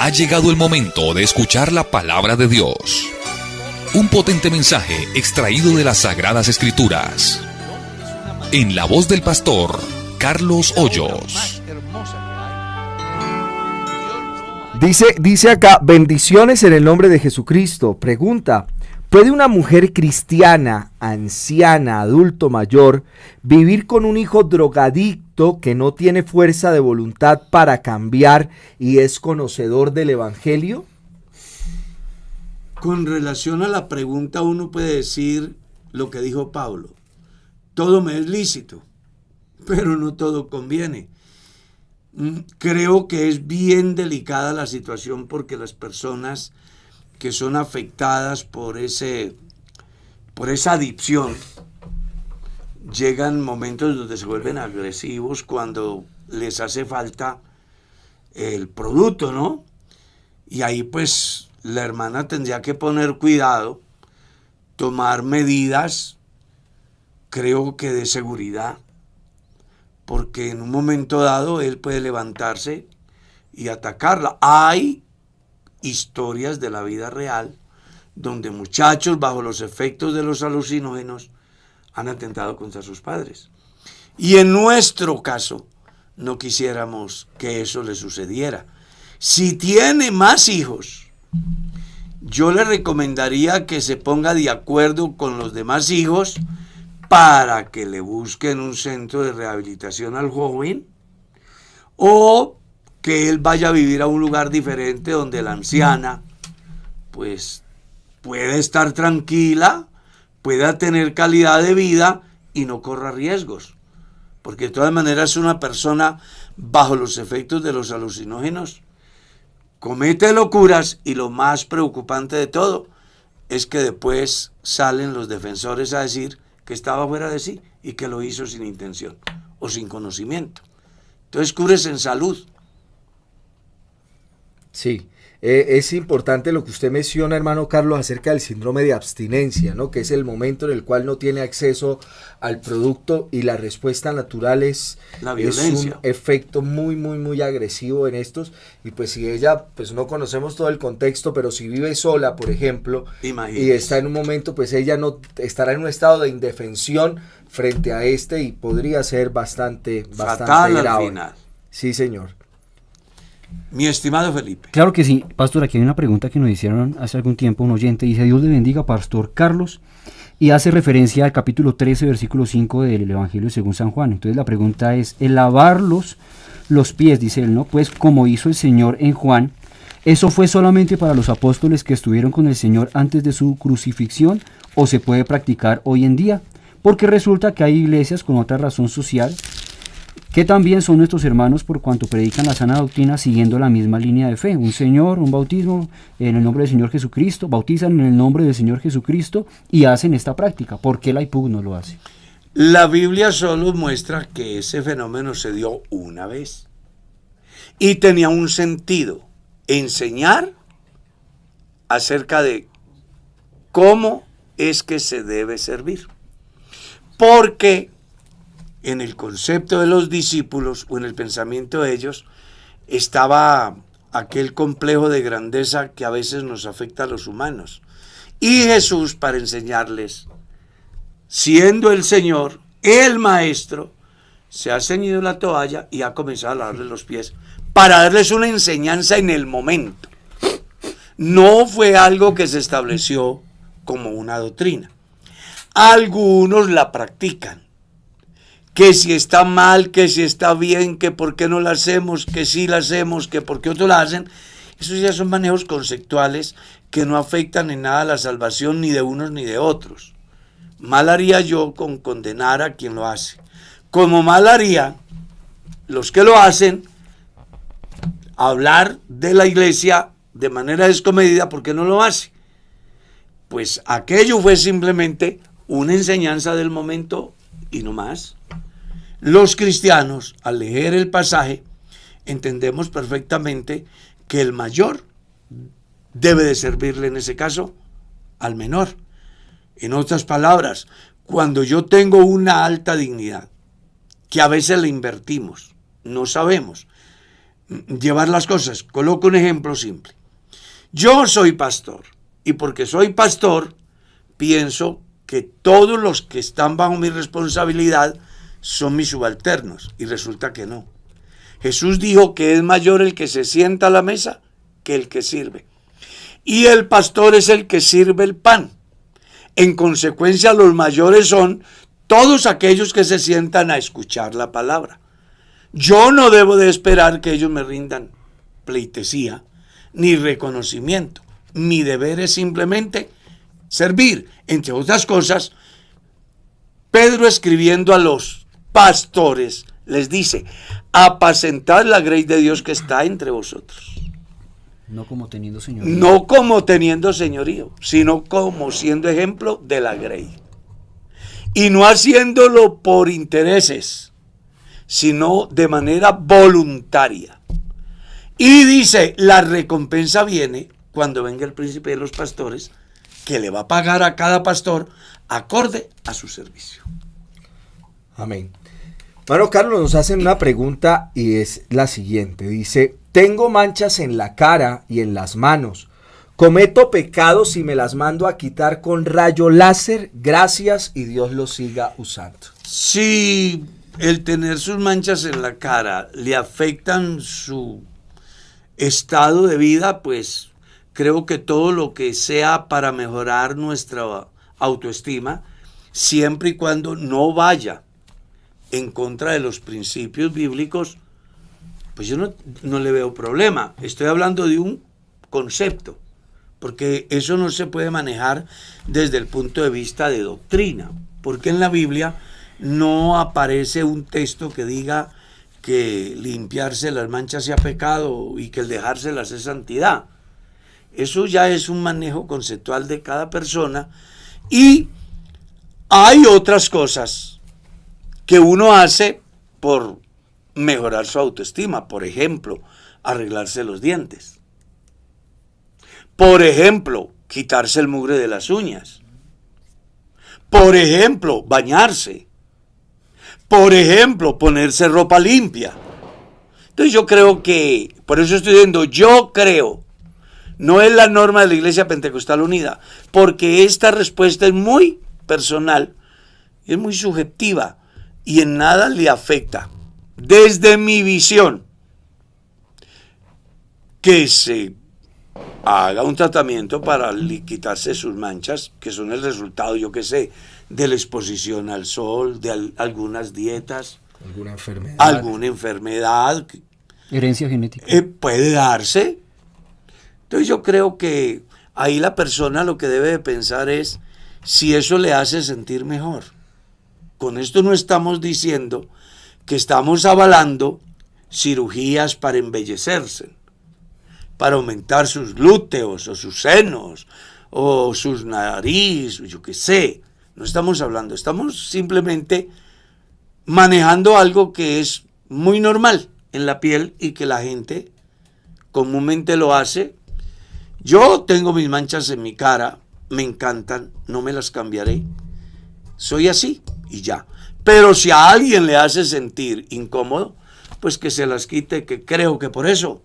Ha llegado el momento de escuchar la palabra de Dios. Un potente mensaje extraído de las Sagradas Escrituras. En la voz del pastor Carlos Hoyos. Dice acá, bendiciones en el nombre de Jesucristo. Pregunta, ¿puede una mujer cristiana, anciana, adulto mayor, vivir con un hijo drogadicto que no tiene fuerza de voluntad para cambiar y es conocedor del evangelio? Con relación a la pregunta, uno puede decir lo que dijo Pablo: todo me es lícito, pero no todo conviene. Creo que es bien delicada la situación, porque las personas que son afectadas por esa adicción llegan momentos donde se vuelven agresivos cuando les hace falta el producto, ¿no? Y ahí pues la hermana tendría que poner cuidado, tomar medidas, creo que de seguridad, porque en un momento dado él puede levantarse y atacarla. Hay historias de la vida real donde muchachos bajo los efectos de los alucinógenos han atentado contra sus padres. Y en nuestro caso no quisiéramos que eso le sucediera. Si tiene más hijos, yo le recomendaría que se ponga de acuerdo con los demás hijos para que le busquen un centro de rehabilitación al joven, o que él vaya a vivir a un lugar diferente donde la anciana pues pueda estar tranquila, pueda tener calidad de vida y no corra riesgos, porque de todas maneras una persona bajo los efectos de los alucinógenos comete locuras, y lo más preocupante de todo es que después salen los defensores a decir que estaba fuera de sí y que lo hizo sin intención o sin conocimiento. Entonces, cúrese en salud. Sí, es importante lo que usted menciona, hermano Carlos, acerca del síndrome de abstinencia, ¿no? Que es el momento en el cual no tiene acceso al producto y la respuesta natural es la violencia. Es un efecto muy agresivo en estos. Y pues si ella, pues no conocemos todo el contexto, pero si vive sola, por ejemplo, y está en un momento, pues ella no estará en un estado de indefensión frente a y podría ser bastante fatal grave. Al final. Sí, señor. Mi estimado Felipe. Claro que sí, pastor. Aquí hay una pregunta que nos hicieron hace algún tiempo. Un oyente dice: Dios le bendiga, pastor Carlos, y hace referencia al capítulo 13, versículo 5 del Evangelio según San Juan. Entonces la pregunta es: el lavar los pies, dice él, ¿no? Pues como hizo el Señor en Juan, ¿eso fue solamente para los apóstoles que estuvieron con el Señor antes de su crucifixión, o se puede practicar hoy en día? Porque resulta que hay iglesias con otra razón social que también son nuestros hermanos, por cuanto predican la sana doctrina siguiendo la misma línea de fe. Un Señor, un bautismo en el nombre del Señor Jesucristo, bautizan en el nombre del Señor Jesucristo y hacen esta práctica. ¿Por qué la IPUC no lo hace? La Biblia solo muestra que ese fenómeno se dio una vez y tenía un sentido: enseñar acerca de cómo es que se debe servir. Porque en el concepto de los discípulos, o en el pensamiento de ellos, estaba aquel complejo de grandeza que a veces nos afecta a los humanos. Y Jesús, para enseñarles, siendo el Señor, el Maestro, se ha ceñido la toalla y ha comenzado a lavarles los pies para darles una enseñanza en el momento. No fue algo que se estableció como una doctrina. Algunos la practican, que si está mal, que si está bien, que por qué no la hacemos, que sí la hacemos, que por qué otros la hacen. Esos ya son manejos conceptuales que no afectan en nada la salvación ni de unos ni de otros. Mal haría yo con condenar a quien lo hace. Como mal haría los que lo hacen hablar de la iglesia de manera descomedida porque no lo hace. Pues aquello fue simplemente una enseñanza del momento y no más. Los cristianos, al leer el pasaje, entendemos perfectamente que el mayor debe de servirle en ese caso al menor. En otras palabras, cuando yo tengo una alta dignidad, que a veces la invertimos, no sabemos, llevar las cosas. Coloco un ejemplo simple. Yo soy pastor y porque soy pastor pienso que todos los que están bajo mi responsabilidad son mis subalternos y resulta que no. Jesús dijo que es mayor el que se sienta a la mesa que el que sirve. Y el pastor es el que sirve el pan. En consecuencia, los mayores son todos aquellos que se sientan a escuchar la palabra. Yo no debo de esperar que ellos me rindan pleitesía ni reconocimiento. Mi deber es simplemente servir. Entre otras cosas, Pedro escribiendo a los pastores les dice: apacentad la grey de Dios que está entre vosotros. No como teniendo señorío. No como teniendo señorío, sino como siendo ejemplo de la grey. Y no haciéndolo por intereses, sino de manera voluntaria. Y dice, la recompensa viene cuando venga el príncipe de los pastores, que le va a pagar a cada pastor acorde a su servicio. Amén. Hermano Carlos, nos hacen una pregunta y es la siguiente. Dice, tengo manchas en la cara y en las manos. Cometo pecados si me las mando a quitar con rayo láser. Gracias y Dios los siga usando. Si el tener sus manchas en la cara le afectan su estado de vida, pues creo que todo lo que sea para mejorar nuestra autoestima, siempre y cuando no vaya en contra de los principios bíblicos, pues yo no le veo problema. Estoy hablando de un concepto, porque eso no se puede manejar desde el punto de vista de doctrina, porque en la Biblia no aparece un texto que diga que limpiarse las manchas sea pecado y que el dejárselas es santidad. Eso ya es un manejo conceptual de cada persona, y hay otras cosas que uno hace por mejorar su autoestima. Por ejemplo, arreglarse los dientes. Por ejemplo, quitarse el mugre de las uñas. Por ejemplo, bañarse. Por ejemplo, ponerse ropa limpia. Entonces yo creo que, por eso estoy diciendo, yo creo, no es la norma de la Iglesia Pentecostal Unida, porque esta respuesta es muy personal, es muy subjetiva y en nada le afecta, desde mi visión, que se haga un tratamiento para quitarse sus manchas, que son el resultado, yo qué sé, de la exposición al sol, de algunas dietas, alguna enfermedad. Herencia genética. Puede darse. Entonces yo creo que ahí la persona lo que debe de pensar es si eso le hace sentir mejor. Con esto no estamos diciendo que estamos avalando cirugías para embellecerse, para aumentar sus glúteos o sus senos o sus nariz, yo qué sé. No estamos hablando, estamos simplemente manejando algo que es muy normal en la piel y que la gente comúnmente lo hace. Yo tengo mis manchas en mi cara, me encantan, no me las cambiaré. Soy así y ya. Pero si a alguien le hace sentir incómodo, pues que se las quite, que creo que por eso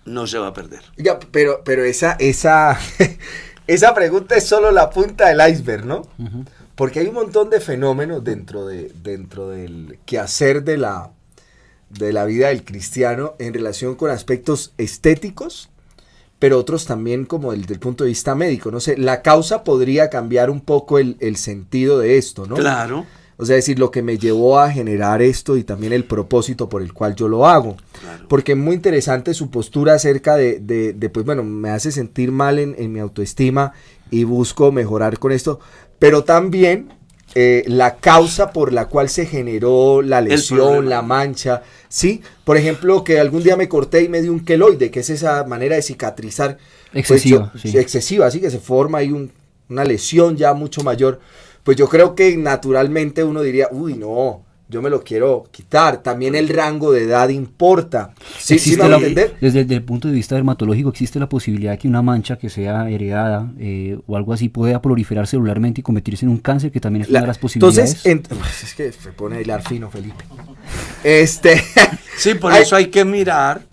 no se va a perder. Ya, pero esa pregunta es solo la punta del iceberg, ¿no? Uh-huh. Porque hay un montón de fenómenos dentro del quehacer de la vida del cristiano en relación con aspectos estéticos, pero otros también como desde el punto de vista médico. No sé, la causa podría cambiar un poco el sentido de esto, ¿no? Claro. O sea, decir, lo que me llevó a generar esto y también el propósito por el cual yo lo hago. Claro. Porque es muy interesante su postura acerca de pues bueno, me hace sentir mal en mi autoestima y busco mejorar con esto. Pero también la causa por la cual se generó la lesión, la mancha, ¿sí? Por ejemplo, que algún día me corté y me dio un queloide, que es esa manera de cicatrizar. Excesiva. Pues excesiva, así que se forma ahí una lesión ya mucho mayor. Pues yo creo que naturalmente uno diría, uy, no, yo me lo quiero quitar. También el rango de edad importa. ¿Sí, ¿sí me va a entender? Desde el punto de vista dermatológico existe la posibilidad de que una mancha que sea heredada o algo así pueda proliferar celularmente y convertirse en un cáncer, que también es una de las posibilidades. Entonces, es que se pone a hilar fino, Felipe. Sí, por eso hay que mirar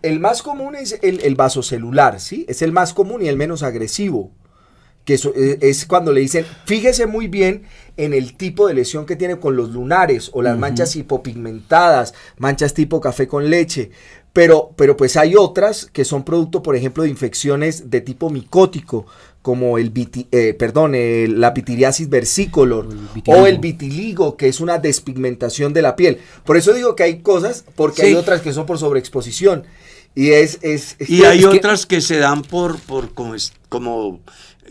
El más común es el vasocelular, ¿sí? Es el más común y el menos agresivo. Que eso, es cuando le dicen, fíjese muy bien en el tipo de lesión que tiene con los lunares o las manchas hipopigmentadas, manchas tipo café con leche. Pero pues hay otras que son producto, por ejemplo, de infecciones de tipo micótico, como la pitiriasis versicolor o el vitiligo, que es una despigmentación de la piel. Por eso digo que hay cosas, porque hay otras que son por sobreexposición. Y hay otras que se dan por como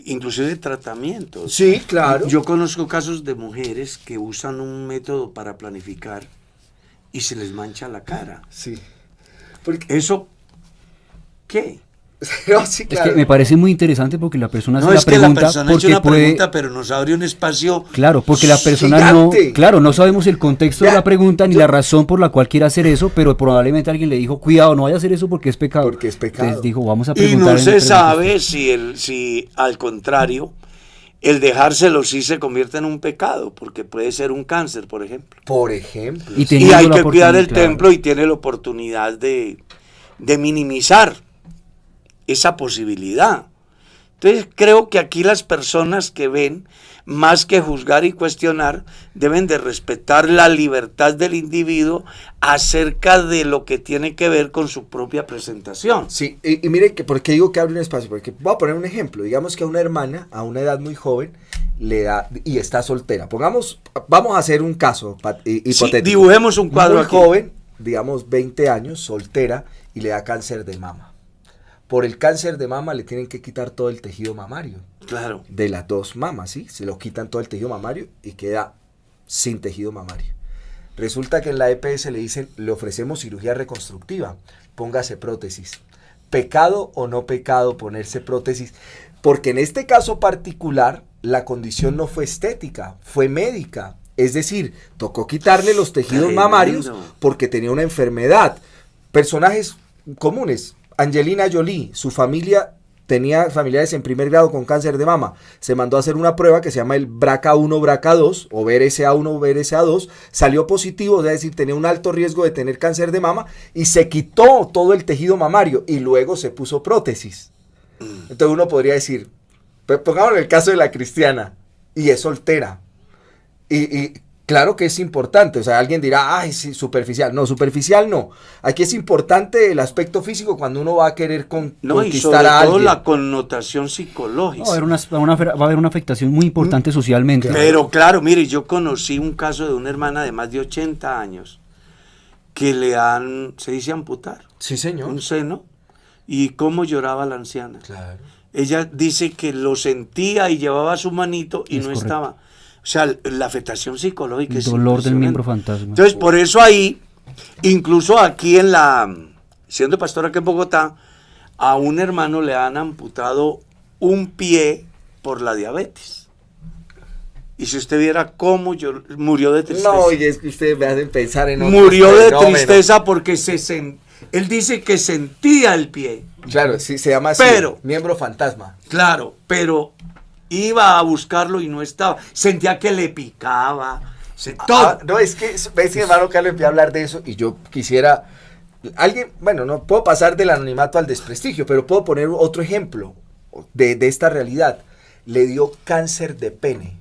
inclusive tratamientos. Sí, claro. Yo conozco casos de mujeres que usan un método para planificar y se les mancha la cara. Sí. ¿Eso qué? No, sí, claro. Es que me parece muy interesante porque la persona No, hace es la que pregunta la persona porque hace una puede... pregunta, pero nos abre un espacio. Claro, porque la persona gigante. no sabemos el contexto de la pregunta ni la razón por la cual quiere hacer eso, pero probablemente alguien le dijo, cuidado, no vaya a hacer eso porque es pecado. Porque es pecado. Entonces dijo, vamos a Y preguntar. no se sabe si al contrario, el dejárselo sí se convierte en un pecado, porque puede ser un cáncer, por ejemplo. Por ejemplo. Y hay que cuidar el templo y tiene la oportunidad de minimizar esa posibilidad. Entonces creo que aquí las personas que ven, más que juzgar y cuestionar, deben de respetar la libertad del individuo acerca de lo que tiene que ver con su propia presentación. Sí, y mire, ¿por qué digo que abre un espacio? Porque voy a poner un ejemplo. Digamos que a una hermana, a una edad muy joven, le da, y está soltera. Vamos a hacer un caso hipotético. Sí, dibujemos un cuadro muy aquí. joven, digamos 20 años, soltera, y le da cáncer de mama. Por el cáncer de mama le tienen que quitar todo el tejido mamario. Claro. De las dos mamas, ¿sí? Se lo quitan todo el tejido mamario y queda sin tejido mamario. Resulta que en la EPS le dicen, le ofrecemos cirugía reconstructiva, póngase prótesis. ¿Pecado o no pecado ponerse prótesis? Porque en este caso particular, la condición no fue estética, fue médica. Es decir, tocó quitarle los tejidos mamarios porque tenía una enfermedad. Personajes comunes. Angelina Jolie, su familia tenía familiares en primer grado con cáncer de mama. Se mandó a hacer una prueba que se llama el BRCA1, BRCA2 o BRCA1 o BRCA2. Salió positivo, es decir, tenía un alto riesgo de tener cáncer de mama y se quitó todo el tejido mamario y luego se puso prótesis. Entonces uno podría decir, pongamos el caso de la cristiana y es soltera. Y claro que es importante, o sea, alguien dirá, ay, sí, superficial. No, superficial no. Aquí es importante el aspecto físico cuando uno va a querer conquistar a alguien. No, y sobre todo la connotación psicológica. No, va a haber una afectación muy importante socialmente. Pero claro, mire, yo conocí un caso de una hermana de más de 80 años que se dice amputar. Sí, señor. Un seno. Y cómo lloraba la anciana. Claro. Ella dice que lo sentía y llevaba su manito y no correcto. estaba. O sea, la afectación psicológica El es dolor del impresionante. miembro fantasma. Entonces, por eso ahí, incluso aquí siendo pastor aquí en Bogotá, a un hermano le han amputado un pie por la diabetes. Y si usted viera cómo murió de tristeza. No, y es que ustedes me hacen pensar en Murió de fenómeno. tristeza porque él dice que sentía el pie. Claro, sí, se llama así, Pero- miembro fantasma. Claro, pero iba a buscarlo y no estaba. Sentía que le picaba. Todo. No, es que hermano Carlos empieza a hablar de eso y yo quisiera, no puedo pasar del anonimato al desprestigio, pero puedo poner otro ejemplo de esta realidad. Le dio cáncer de pene.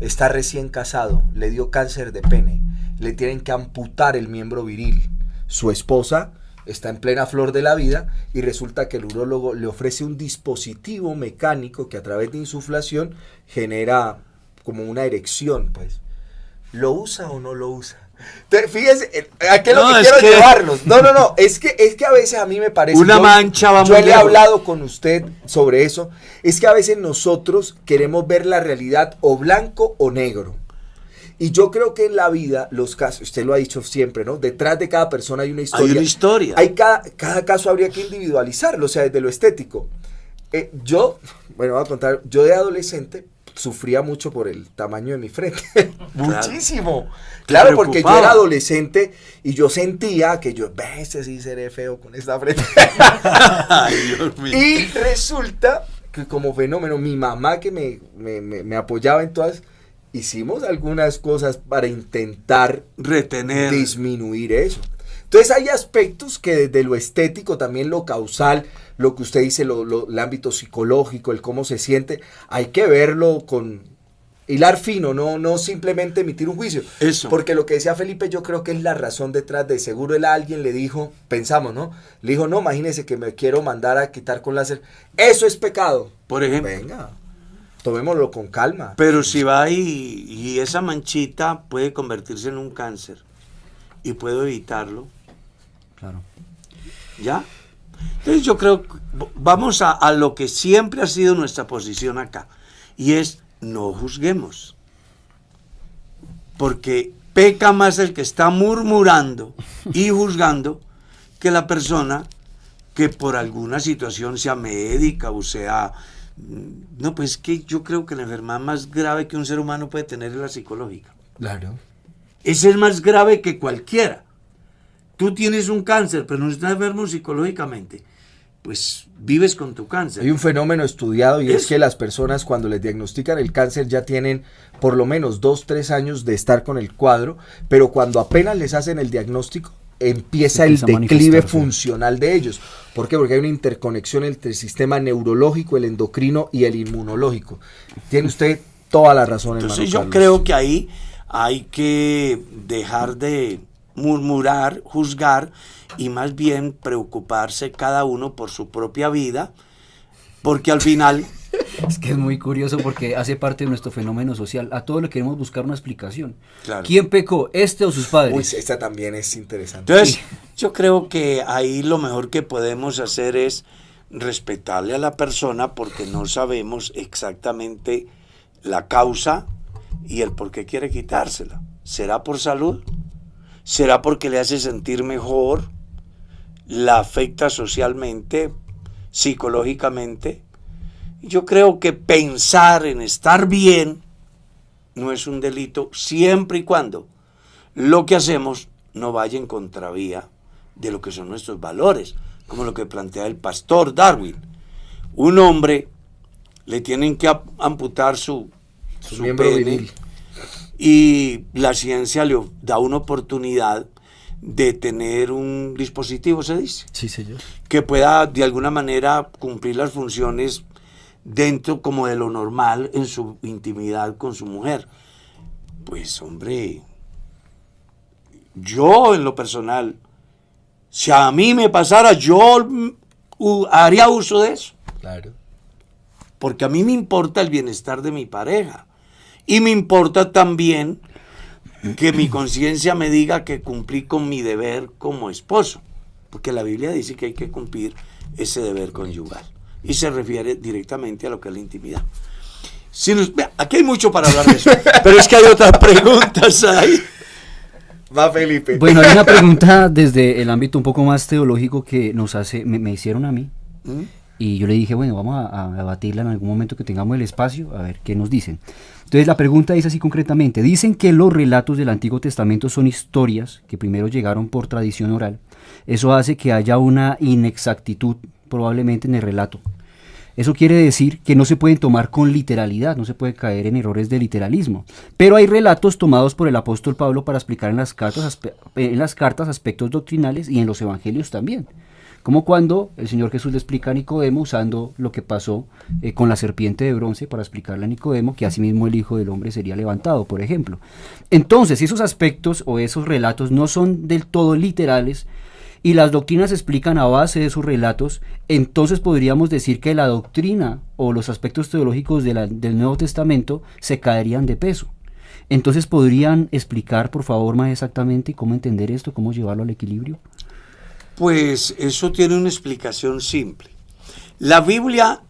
Está recién casado, le dio cáncer de pene. Le tienen que amputar el miembro viril. Su esposa está en plena flor de la vida y resulta que el urólogo le ofrece un dispositivo mecánico que a través de insuflación genera como una erección, pues. ¿Lo usa o no lo usa? Entonces, fíjense, ¿a qué es lo que quiero llevarlos? No, es que a veces a mí me parece... Una mancha va muy Yo le he lejos. hablado con usted sobre eso. Es que a veces nosotros queremos ver la realidad o blanco o negro. Y yo creo que en la vida, los casos, usted lo ha dicho siempre, ¿no? Detrás de cada persona hay una historia. Hay una historia. Cada caso habría que individualizarlo, o sea, desde lo estético. Voy a contar, yo de adolescente sufría mucho por el tamaño de mi frente. Muchísimo. Claro, porque yo era adolescente y yo sentía que ese sí seré feo con esta frente. Ay, Dios mío. Y resulta que como fenómeno, mi mamá que me apoyaba en todas, hicimos algunas cosas para intentar retener. disminuir eso. Entonces hay aspectos que desde lo estético, también lo causal, lo que usted dice, el ámbito psicológico, el cómo se siente, hay que verlo con hilar fino, no simplemente emitir un juicio. Eso. Porque lo que decía Felipe, yo creo que es la razón detrás de seguro alguien le dijo, pensamos, ¿no? Le dijo, no, imagínese que me quiero mandar a quitar con láser. Eso es pecado. Por ejemplo. Venga, tomémoslo con calma. Pero si va y esa manchita puede convertirse en un cáncer y puedo evitarlo. Claro. ¿Ya? Entonces yo creo que vamos a lo que siempre ha sido nuestra posición acá, y es no juzguemos, porque peca más el que está murmurando y juzgando que la persona que por alguna situación, sea médica o sea... No, pues es que yo creo que la enfermedad más grave que un ser humano puede tener es la psicológica. Claro. Esa es más grave que cualquiera. Tú tienes un cáncer, pero no estás enfermo psicológicamente. Pues vives con tu cáncer. Hay un fenómeno estudiado y es Eso. que las personas cuando les diagnostican el cáncer ya tienen por lo menos 2-3 años de estar con el cuadro, pero cuando apenas les hacen el diagnóstico empieza el Empieza a declive manifestarse. funcional de ellos. ¿Por qué? Porque hay una interconexión entre el sistema neurológico, el endocrino y el inmunológico. Tiene usted toda la razón, hermano Entonces yo Carlos. creo que ahí hay que dejar de murmurar, juzgar y más bien preocuparse cada uno por su propia vida, porque al final... Es que es muy curioso porque hace parte de nuestro fenómeno social. A todo le queremos buscar una explicación. Claro. ¿Quién pecó? ¿Este o sus padres? Uy, esta también es interesante. Entonces, yo creo que ahí lo mejor que podemos hacer es respetarle a la persona porque no sabemos exactamente la causa y el por qué quiere quitársela. ¿Será por salud? ¿Será porque le hace sentir mejor? ¿La afecta socialmente, psicológicamente? Yo creo que pensar en estar bien no es un delito siempre y cuando lo que hacemos no vaya en contravía de lo que son nuestros valores, como lo que plantea el pastor Darwin. Un hombre le tienen que amputar su miembro pene, viril. y la ciencia le da una oportunidad de tener un dispositivo, se dice, Sí, señor. que pueda de alguna manera cumplir las funciones dentro como de lo normal en su intimidad con su mujer. Pues hombre, yo en lo personal, si a mí me pasara, yo haría uso de eso, Claro. porque a mí me importa el bienestar de mi pareja y me importa también que mi conciencia me diga que cumplí con mi deber como esposo, porque la Biblia dice que hay que cumplir ese deber conyugal y se refiere directamente a lo que es la intimidad. Aquí hay mucho para hablar de eso, pero es que hay otras preguntas ahí. Va, Felipe. Bueno, hay una pregunta desde el ámbito un poco más teológico que nos hace, me hicieron a mí. Y yo le dije, bueno, vamos a debatirla en algún momento que tengamos el espacio, a ver qué nos dicen. Entonces la pregunta es así concretamente. Dicen que los relatos del Antiguo Testamento son historias que primero llegaron por tradición oral. Eso hace que haya una inexactitud probablemente en el relato. Eso quiere decir que no se pueden tomar con literalidad, no se puede caer en errores de literalismo. Pero hay relatos tomados por el apóstol Pablo para explicar en las cartas aspectos doctrinales y en los evangelios también. Como cuando el Señor Jesús le explica a Nicodemo usando lo que pasó con la serpiente de bronce para explicarle a Nicodemo que asimismo el Hijo del Hombre sería levantado, por ejemplo. Entonces, si esos aspectos o esos relatos no son del todo literales y las doctrinas se explican a base de esos relatos, entonces podríamos decir que la doctrina o los aspectos teológicos del Nuevo Testamento se caerían de peso. Entonces, ¿podrían explicar, por favor, más exactamente cómo entender esto, cómo llevarlo al equilibrio? Pues eso tiene una explicación simple. La Biblia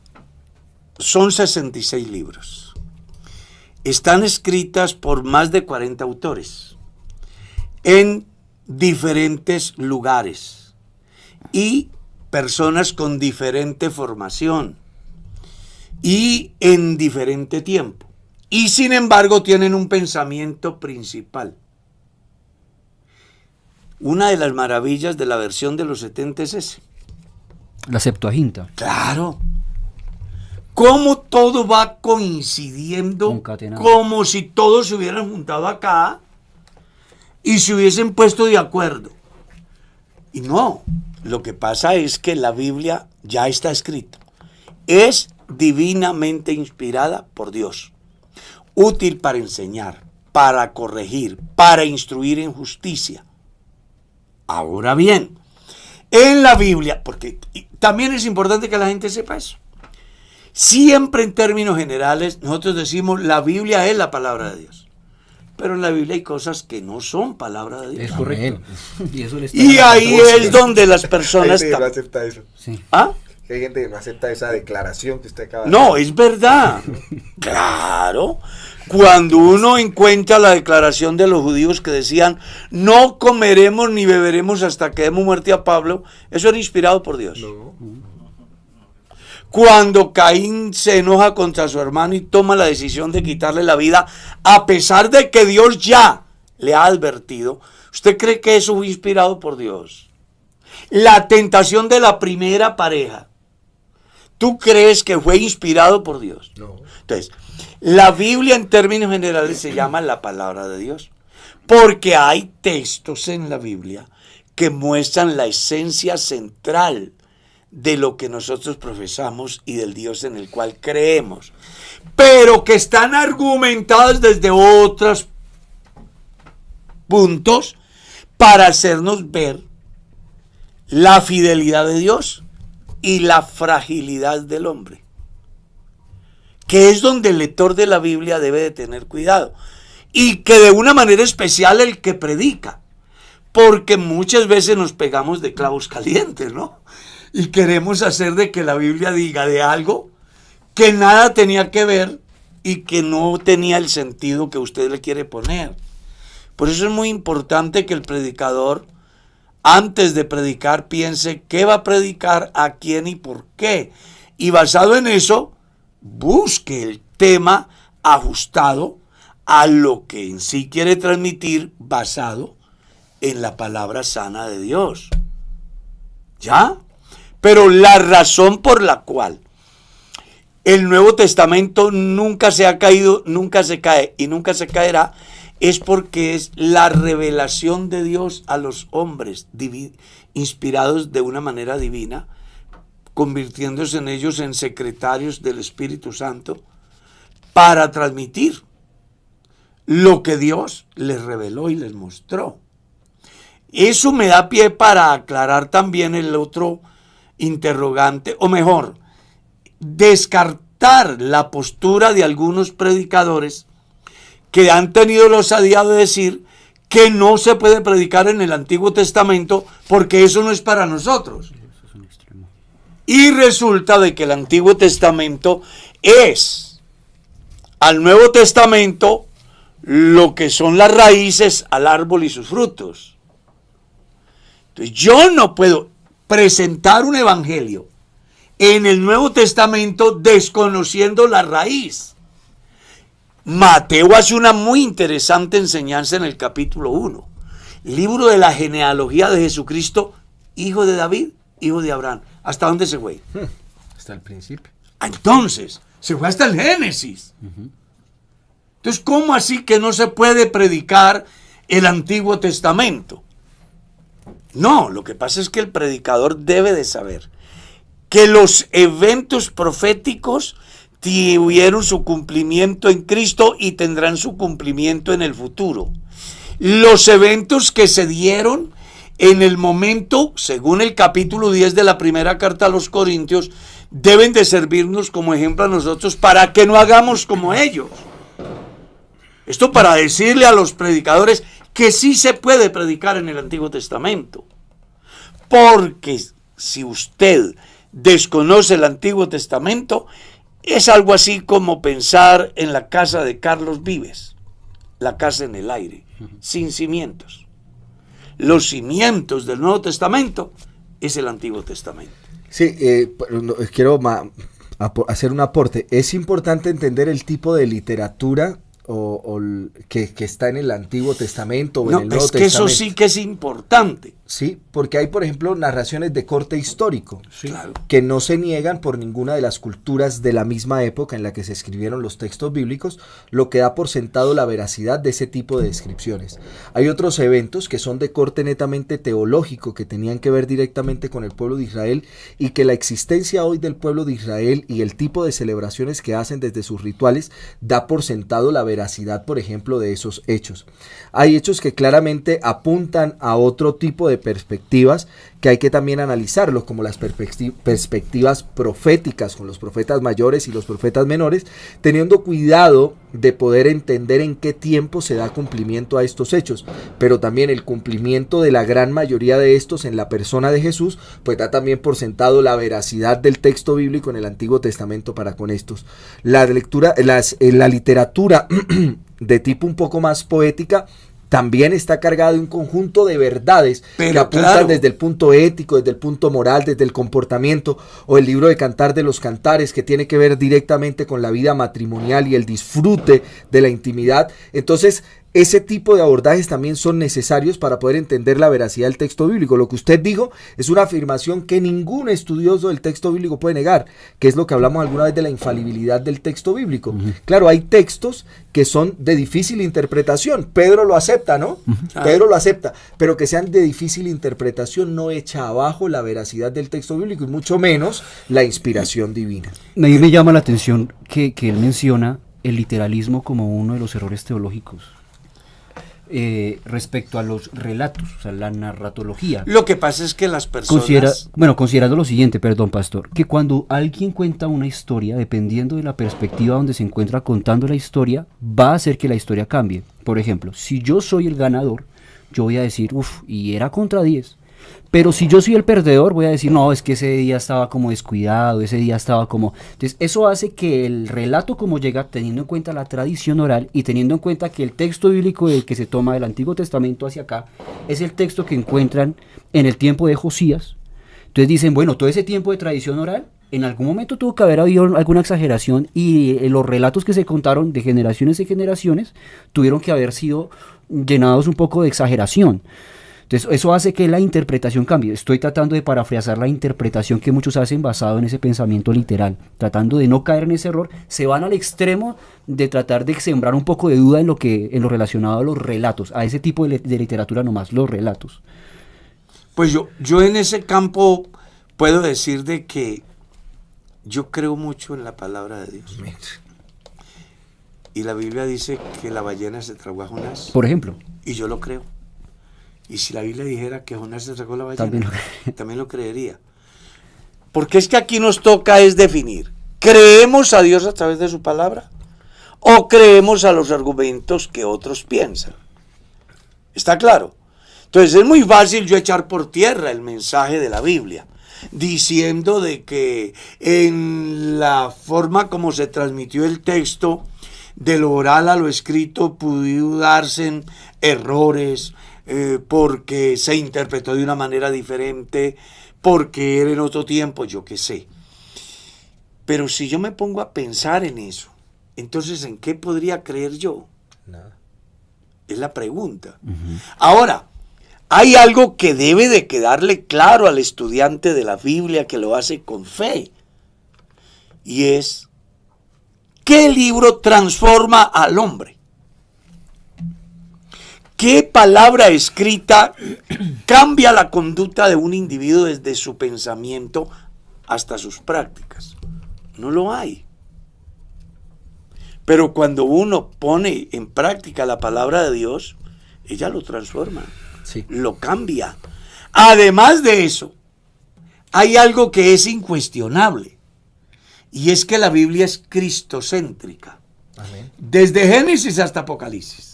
son 66 libros. Están escritas por más de 40 autores en diferentes lugares y personas con diferente formación y en diferente tiempo. Y sin embargo tienen un pensamiento principal. Una de las maravillas de la versión de los 70 es ese. La Septuaginta. Claro. Cómo todo va coincidiendo, Concatenado. como si todos se hubieran juntado acá y se hubiesen puesto de acuerdo. Y no, lo que pasa es que la Biblia ya está escrita. Es divinamente inspirada por Dios, útil para enseñar, para corregir, para instruir en justicia. Ahora bien, en la Biblia, porque también es importante que la gente sepa eso, siempre en términos generales nosotros decimos la Biblia es la palabra de Dios, pero en la Biblia hay cosas que no son palabra de Dios. Es correcto. Y ahí es donde las personas... Hay gente que no acepta eso. Sí. ¿Ah? Hay gente que no acepta esa declaración que usted acaba de No, hacer. es verdad. Claro. Cuando uno encuentra la declaración de los judíos que decían, no comeremos ni beberemos hasta que demos muerte a Pablo, eso era inspirado por Dios. No. Cuando Caín se enoja contra su hermano y toma la decisión de quitarle la vida, a pesar de que Dios ya le ha advertido, ¿usted cree que eso fue inspirado por Dios? La tentación de la primera pareja, ¿tú crees que fue inspirado por Dios? No. Entonces, la Biblia en términos generales se llama la palabra de Dios, porque hay textos en la Biblia que muestran la esencia central de lo que nosotros profesamos y del Dios en el cual creemos, pero que están argumentadas desde otros puntos para hacernos ver la fidelidad de Dios y la fragilidad del hombre, que es donde el lector de la Biblia debe de tener cuidado, y que de una manera especial el que predica, porque muchas veces nos pegamos de clavos calientes, ¿no? Y queremos hacer de que la Biblia diga de algo que nada tenía que ver y que no tenía el sentido que usted le quiere poner. Por eso es muy importante que el predicador, antes de predicar, piense qué va a predicar, a quién y por qué. Y basado en eso, busque el tema ajustado a lo que en sí quiere transmitir, basado en la palabra sana de Dios. ¿Ya? Pero la razón por la cual el Nuevo Testamento nunca se ha caído, nunca se cae y nunca se caerá, es porque es la revelación de Dios a los hombres inspirados de una manera divina, convirtiéndose en ellos en secretarios del Espíritu Santo para transmitir lo que Dios les reveló y les mostró. Eso me da pie para aclarar también el otro interrogante, o mejor, descartar la postura de algunos predicadores que han tenido la osadía de decir que no se puede predicar en el Antiguo Testamento porque eso no es para nosotros. Y resulta de que el Antiguo Testamento es al Nuevo Testamento lo que son las raíces al árbol y sus frutos. Entonces yo no puedo presentar un evangelio en el Nuevo Testamento desconociendo la raíz. Mateo hace una muy interesante enseñanza en el capítulo 1, libro de la genealogía de Jesucristo, hijo de David, hijo de Abraham. ¿Hasta dónde se fue? Hasta el principio. Entonces, se fue hasta el Génesis. Entonces, ¿cómo así que no se puede predicar el Antiguo Testamento? No, lo que pasa es que el predicador debe de saber que los eventos proféticos tuvieron su cumplimiento en Cristo y tendrán su cumplimiento en el futuro. Los eventos que se dieron en el momento, según el capítulo 10 de la primera carta a los Corintios, deben de servirnos como ejemplo a nosotros para que no hagamos como ellos. Esto para decirle a los predicadores que sí se puede predicar en el Antiguo Testamento. Porque si usted desconoce el Antiguo Testamento, es algo así como pensar en la casa de Carlos Vives, la casa en el aire, sin cimientos. Los cimientos del Nuevo Testamento es el Antiguo Testamento. Sí, quiero hacer un aporte. Es importante entender el tipo de literatura que está en el Antiguo Testamento o en el Nuevo es que Testamento. eso sí que es importante. ¿sí? Porque hay, por ejemplo, narraciones de corte histórico, Sí. Claro. que no se niegan por ninguna de las culturas de la misma época en la que se escribieron los textos bíblicos, lo que da por sentado la veracidad de ese tipo de descripciones. Hay otros eventos que son de corte netamente teológico, que tenían que ver directamente con el pueblo de Israel, y que la existencia hoy del pueblo de Israel y el tipo de celebraciones que hacen desde sus rituales da por sentado la veracidad, por ejemplo, de esos hechos. Hay hechos que claramente apuntan a otro tipo de perspectivas que hay que también analizarlos, como las perspectivas proféticas con los profetas mayores y los profetas menores, teniendo cuidado de poder entender en qué tiempo se da cumplimiento a estos hechos, pero también el cumplimiento de la gran mayoría de estos en la persona de Jesús, pues da también por sentado la veracidad del texto bíblico en el Antiguo Testamento para con estos. La literatura de tipo un poco más poética también está cargada de un conjunto de verdades que apuntan desde el punto ético, desde el punto moral, desde el comportamiento, o el libro de Cantar de los Cantares, que tiene que ver directamente con la vida matrimonial y el disfrute de la intimidad. Entonces, ese tipo de abordajes también son necesarios para poder entender la veracidad del texto bíblico. Lo que usted dijo es una afirmación que ningún estudioso del texto bíblico puede negar, que es lo que hablamos alguna vez de la infalibilidad del texto bíblico. Claro, hay textos que son de difícil interpretación. Pedro lo acepta, ¿no? Pedro lo acepta, pero que sean de difícil interpretación no echa abajo la veracidad del texto bíblico y mucho menos la inspiración divina. A mí me llama la atención que él menciona el literalismo como uno de los errores teológicos. Respecto a los relatos, o sea, la narratología. Lo que pasa es que las personas... Considerando lo siguiente, perdón, pastor, que cuando alguien cuenta una historia, dependiendo de la perspectiva donde se encuentra contando la historia, va a hacer que la historia cambie. Por ejemplo, si yo soy el ganador, yo voy a decir, y era contra 10. Pero si yo soy el perdedor, voy a decir, no, es que ese día estaba como descuidado, ese día estaba como... Entonces, eso hace que el relato como llega, teniendo en cuenta la tradición oral y teniendo en cuenta que el texto bíblico del que se toma del Antiguo Testamento hacia acá, es el texto que encuentran en el tiempo de Josías. Entonces dicen, bueno, todo ese tiempo de tradición oral, en algún momento tuvo que haber habido alguna exageración y los relatos que se contaron de generaciones y generaciones tuvieron que haber sido llenados un poco de exageración. Entonces, eso hace que la interpretación cambie. Estoy tratando de parafrasear la interpretación que muchos hacen basado en ese pensamiento literal, tratando de no caer en ese error. Se van al extremo de tratar de sembrar un poco de duda en lo relacionado a los relatos, a ese tipo de literatura nomás, los relatos. Pues yo en ese campo puedo decir de que yo creo mucho en la palabra de Dios. Y la Biblia dice que la ballena se tragó a Jonás. Por ejemplo. Y yo lo creo. Y si la Biblia dijera que Jonás se tragó la ballena, también lo creería. Porque es que aquí nos toca es definir, ¿creemos a Dios a través de su palabra? ¿O creemos a los argumentos que otros piensan? ¿Está claro? Entonces es muy fácil yo echar por tierra el mensaje de la Biblia, diciendo de que en la forma como se transmitió el texto, de lo oral a lo escrito, pudo darse errores, porque se interpretó de una manera diferente, porque era en otro tiempo, yo qué sé. Pero si yo me pongo a pensar en eso, entonces ¿en qué podría creer yo? Nada. Es la pregunta. Ahora, hay algo que debe de quedarle claro al estudiante de la Biblia que lo hace con fe, y es ¿qué libro transforma al hombre? ¿Qué palabra escrita cambia la conducta de un individuo desde su pensamiento hasta sus prácticas? No lo hay. Pero cuando uno pone en práctica la palabra de Dios, ella lo transforma, sí, lo cambia. Además de eso, hay algo que es incuestionable, y es que la Biblia es cristocéntrica. Amén. Desde Génesis hasta Apocalipsis.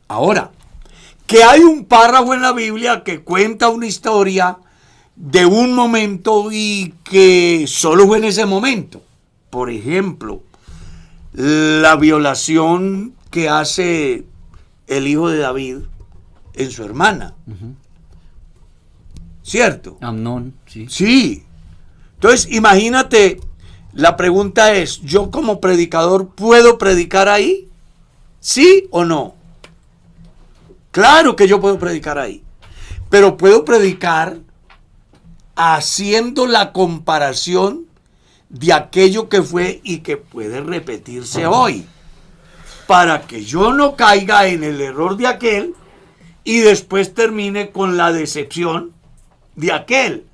Ahora, que hay un párrafo en la Biblia que cuenta una historia de un momento y que solo fue en ese momento. Por ejemplo, la violación que hace el hijo de David en su hermana. ¿Cierto? Amnón, sí. Sí. Entonces, imagínate, la pregunta es, ¿yo como predicador puedo predicar ahí? ¿Sí o no? Claro que yo puedo predicar ahí. pero puedo predicar haciendo la comparación de aquello que fue y que puede repetirse hoy, para que yo no caiga en el error de aquel y después termine con la decepción de aquel,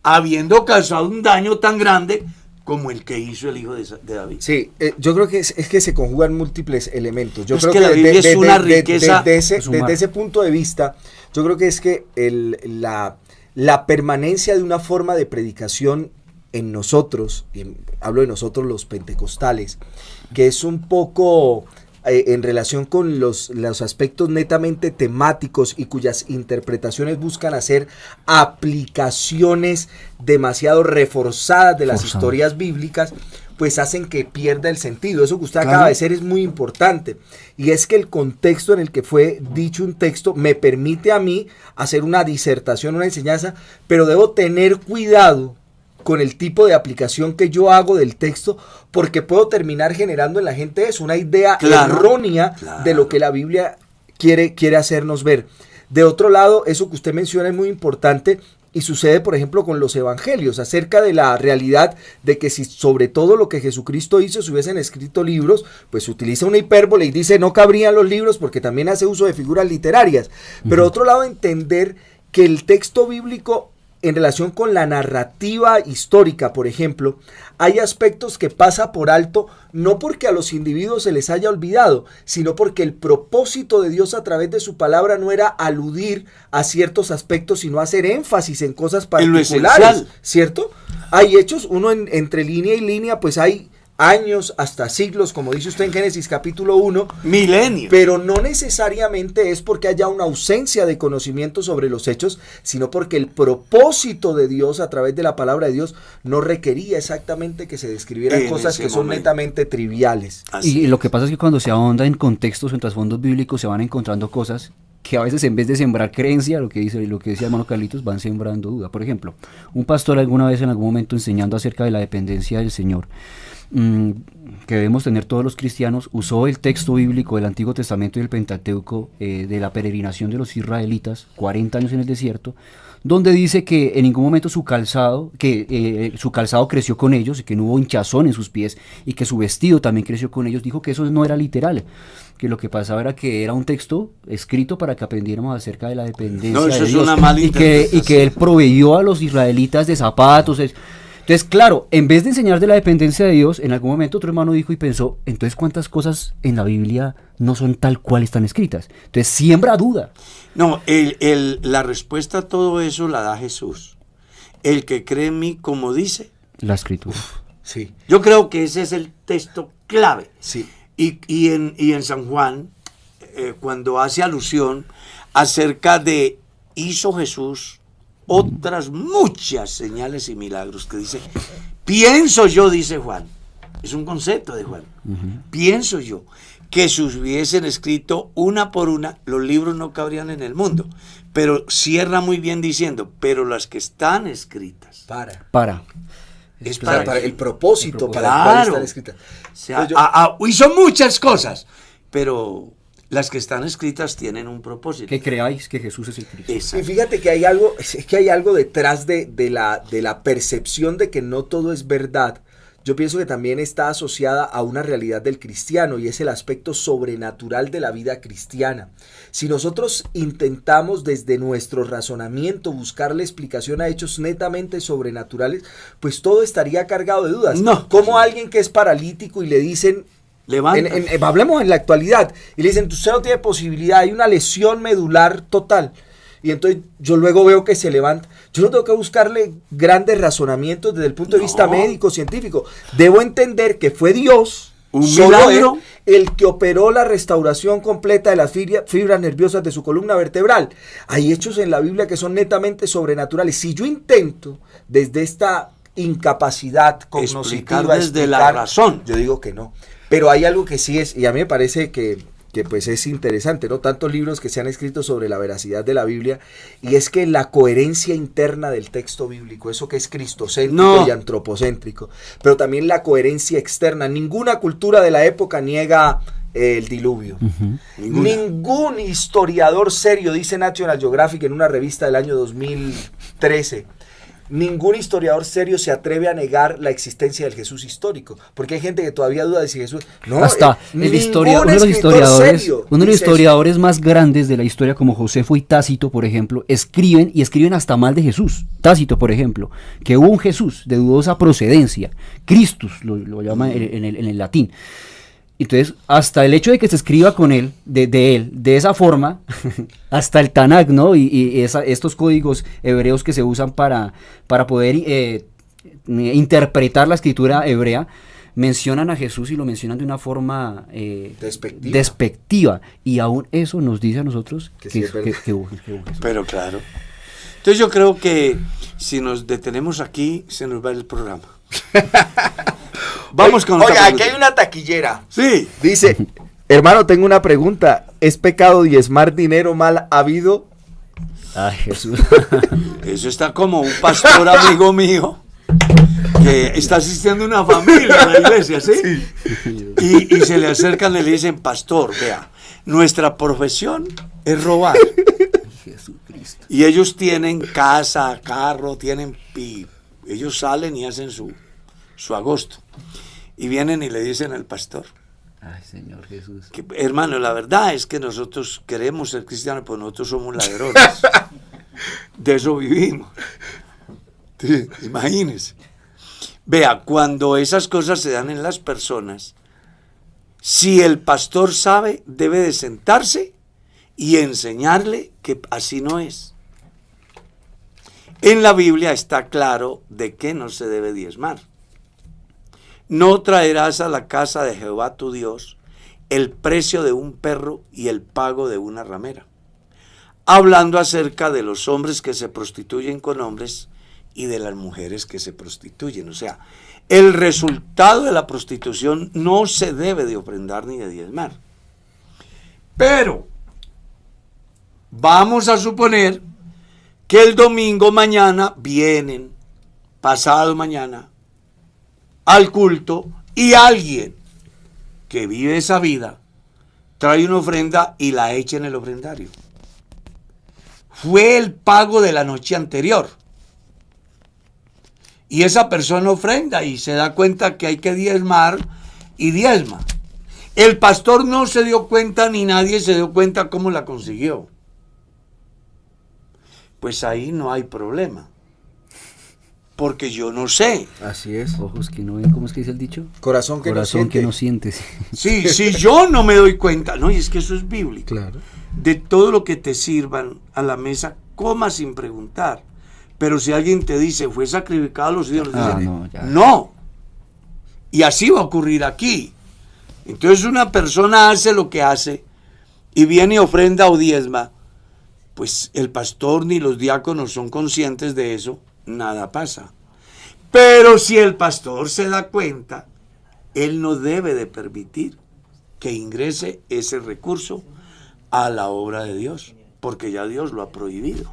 habiendo causado un daño tan grande como el que hizo el hijo de David. Sí, yo creo que es que se conjugan múltiples elementos. Yo creo que la Biblia es una riqueza. Desde ese punto de vista, yo creo que es que la permanencia de una forma de predicación en nosotros, y hablo de nosotros los pentecostales, que es un poco en relación con los aspectos netamente temáticos y cuyas interpretaciones buscan hacer aplicaciones demasiado reforzadas de las historias bíblicas, pues hacen que pierda el sentido. Eso que usted acaba de decir es muy importante, y es que el contexto en el que fue dicho un texto me permite a mí hacer una disertación, una enseñanza, pero debo tener cuidado con el tipo de aplicación que yo hago del texto, porque puedo terminar generando en la gente eso, una idea errónea de lo que la Biblia quiere hacernos ver. De otro lado, eso que usted menciona es muy importante, y sucede, por ejemplo, con los evangelios, acerca de la realidad de que si sobre todo lo que Jesucristo hizo se hubiesen escrito libros, pues utiliza una hipérbole y dice no cabrían los libros, porque también hace uso de figuras literarias. Pero de otro lado, entender que el texto bíblico, en relación con la narrativa histórica, por ejemplo, hay aspectos que pasa por alto, no porque a los individuos se les haya olvidado, sino porque el propósito de Dios a través de su palabra no era aludir a ciertos aspectos, sino hacer énfasis en cosas particulares, ¿cierto? Hay hechos, uno entre línea y línea, pues hay años hasta siglos, como dice usted en Génesis capítulo 1, milenios, pero no necesariamente es porque haya una ausencia de conocimiento sobre los hechos, sino porque el propósito de Dios a través de la palabra de Dios no requería exactamente que se describieran cosas que son netamente triviales. Y lo que pasa es que cuando se ahonda en contextos o en trasfondos bíblicos se van encontrando cosas que a veces, en vez de sembrar creencia, lo que decía hermano Carlitos, van sembrando duda. Por ejemplo, un pastor alguna vez en algún momento enseñando acerca de la dependencia del Señor, que debemos tener todos los cristianos, usó el texto bíblico del Antiguo Testamento y del Pentateuco, de la peregrinación de los israelitas, 40 años en el desierto, donde dice que en ningún momento su calzado creció con ellos, y que no hubo hinchazón en sus pies, y que su vestido también creció con ellos. Dijo que eso no era literal, que lo que pasaba era que era un texto escrito para que aprendiéramos acerca de la dependencia de Dios, una mala y que él proveyó a los israelitas de zapatos. Entonces, claro, en vez de enseñar de la dependencia de Dios, en algún momento otro hermano dijo y pensó, entonces ¿cuántas cosas en la Biblia no son tal cual están escritas? Entonces siembra duda. No, la respuesta a todo eso la da Jesús. El que cree en mí, como dice la Escritura. Sí. Yo creo que ese es el texto clave. Sí. Y en San Juan, cuando hace alusión acerca de hizo Jesús otras muchas señales y milagros, que dice, pienso yo, dice Juan, es un concepto de Juan, pienso yo, que si hubiesen escrito una por una, los libros no cabrían en el mundo, pero cierra muy bien diciendo, pero las que están escritas. Es para el propósito para el cual están escritas. O sea, y son muchas cosas, pero las que están escritas tienen un propósito. Que creáis que Jesús es el Cristo. Exacto. Y fíjate que hay algo detrás de la percepción de que no todo es verdad. Yo pienso que también está asociada a una realidad del cristiano, y es el aspecto sobrenatural de la vida cristiana. Si nosotros intentamos desde nuestro razonamiento buscarle explicación a hechos netamente sobrenaturales, pues todo estaría cargado de dudas. No. Como alguien que es paralítico y le dicen, hablemos en la actualidad, y le dicen, usted no tiene posibilidad, hay una lesión medular total, y entonces yo luego veo que se levanta. Yo no tengo que buscarle grandes razonamientos desde el punto de vista médico, científico. Debo entender que fue Dios, solo el que operó la restauración completa de las fibras nerviosas de su columna vertebral. Hay hechos en la Biblia que son netamente sobrenaturales. Si yo intento desde esta incapacidad cognitiva desde la razón, yo digo que no. Pero hay algo que sí es, y a mí me parece que pues es interesante, ¿no? Tantos libros que se han escrito sobre la veracidad de la Biblia, y es que la coherencia interna del texto bíblico, eso que es cristocéntrico y antropocéntrico, pero también la coherencia externa. Ninguna cultura de la época niega el diluvio. Ninguna. Ningún historiador serio, dice National Geographic en una revista del año 2013, ningún historiador serio se atreve a negar la existencia del Jesús histórico, porque hay gente que todavía duda de si Jesús... No, Hasta uno de los historiadores más grandes de la historia, como Josefo y Tácito, por ejemplo, escriben hasta mal de Jesús. Tácito, por ejemplo, que hubo un Jesús de dudosa procedencia, Christus lo llama en el latín. Entonces, hasta el hecho de que se escriba con él, de esa forma, hasta el Tanakh, ¿no? Y estos códigos hebreos que se usan para poder interpretar la escritura hebrea, mencionan a Jesús y lo mencionan de una forma despectiva. Y aún eso nos dice a nosotros que hubo Jesús. Pero claro. Entonces yo creo que si nos detenemos aquí, se nos va el programa. Vamos con otra Oiga, pregunta. aquí hay una taquillera. Sí. Dice, hermano, tengo una pregunta. ¿Es pecado diezmar dinero mal habido? Ay, Jesús. Eso está como un pastor amigo mío que está asistiendo a una familia a la iglesia, ¿sí? Y se le acercan y le dicen, pastor, vea, nuestra profesión es robar. Jesucristo. Y ellos tienen casa, carro, ellos salen y hacen su agosto. Y vienen y le dicen al pastor, Ay, Señor Jesús. que, hermano, la verdad es que nosotros queremos ser cristianos, pero nosotros somos ladrones. De eso vivimos. Sí, imagínense. Vea, cuando esas cosas se dan en las personas, si el pastor sabe, debe de sentarse y enseñarle que así no es. En la Biblia está claro de que no se debe diezmar. No traerás a la casa de Jehová tu Dios el precio de un perro y el pago de una ramera. Hablando acerca de los hombres que se prostituyen con hombres y de las mujeres que se prostituyen. O sea, el resultado de la prostitución no se debe de ofrendar ni de diezmar. Pero vamos a suponer que el domingo mañana vienen, pasado mañana, al culto y alguien que vive esa vida trae una ofrenda y la echa en el ofrendario. Fue el pago de la noche anterior. Y esa persona ofrenda y se da cuenta que hay que diezmar y diezma. El pastor no se dio cuenta ni nadie se dio cuenta cómo la consiguió. Pues ahí no hay problema. Porque yo no sé. Así es. Ojos que no ven, ¿cómo es que dice el dicho? Corazón que Corazón no siente. que no sientes. Sí, si yo no me doy cuenta, no, y es que eso es bíblico. Claro. De todo lo que te sirvan a la mesa, coma sin preguntar. Pero si alguien te dice, fue sacrificado a los ídolos, dice, no, ya. no. Y así va a ocurrir aquí. Entonces una persona hace lo que hace y viene y ofrenda o diezma, pues el pastor ni los diáconos son conscientes de eso, nada pasa. Pero si el pastor se da cuenta, él no debe de permitir que ingrese ese recurso a la obra de Dios, porque ya Dios lo ha prohibido.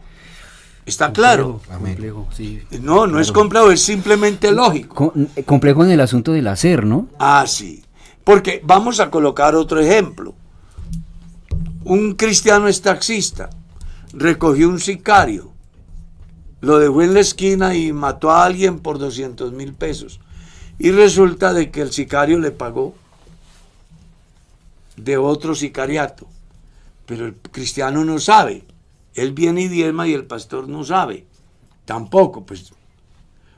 ¿Está claro? Complejo, sí. No, no es complejo, es simplemente lógico. Complejo en el asunto del hacer, ¿no? Ah, sí. Porque vamos a colocar otro ejemplo. Un cristiano es taxista, recogió un sicario, lo dejó en la esquina y mató a alguien por 200,000 pesos. Y resulta de que el sicario le pagó de otro sicariato. Pero el cristiano no sabe. Él viene y diezma y el pastor no sabe. Tampoco, pues.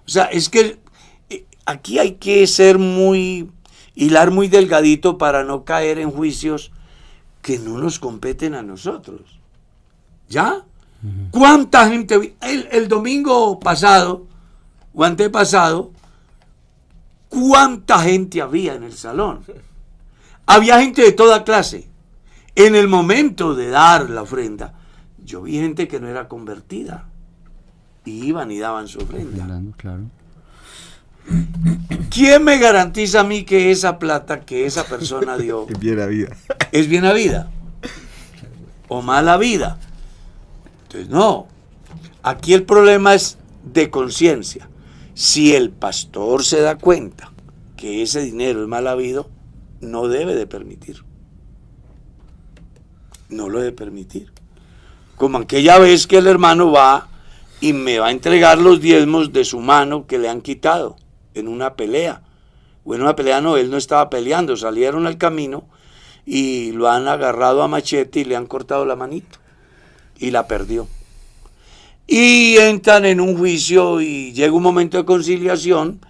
O sea, es que aquí hay que hilar muy delgadito para no caer en juicios que no nos competen a nosotros. ¿Ya? ¿Cuánta gente? El domingo pasado o antepasado, ¿cuánta gente había en el salón? Había gente de toda clase. En el momento de dar la ofrenda, yo vi gente que no era convertida. Y iban y daban su ofrenda. Claro. ¿Quién me garantiza a mí que esa plata que esa persona dio Es bien la vida. es buena vida o mala vida? Entonces no, aquí el problema es de conciencia. Si el pastor se da cuenta que ese dinero es mal habido, no debe de permitir. No lo he de permitir. Como aquella vez que el hermano va y me va a entregar los diezmos de su mano que le han quitado en una pelea. O en una pelea no, él no estaba peleando, salieron al camino y lo han agarrado a machete y le han cortado la manito. Y la perdió. Y entran en un juicio y llega un momento de conciliación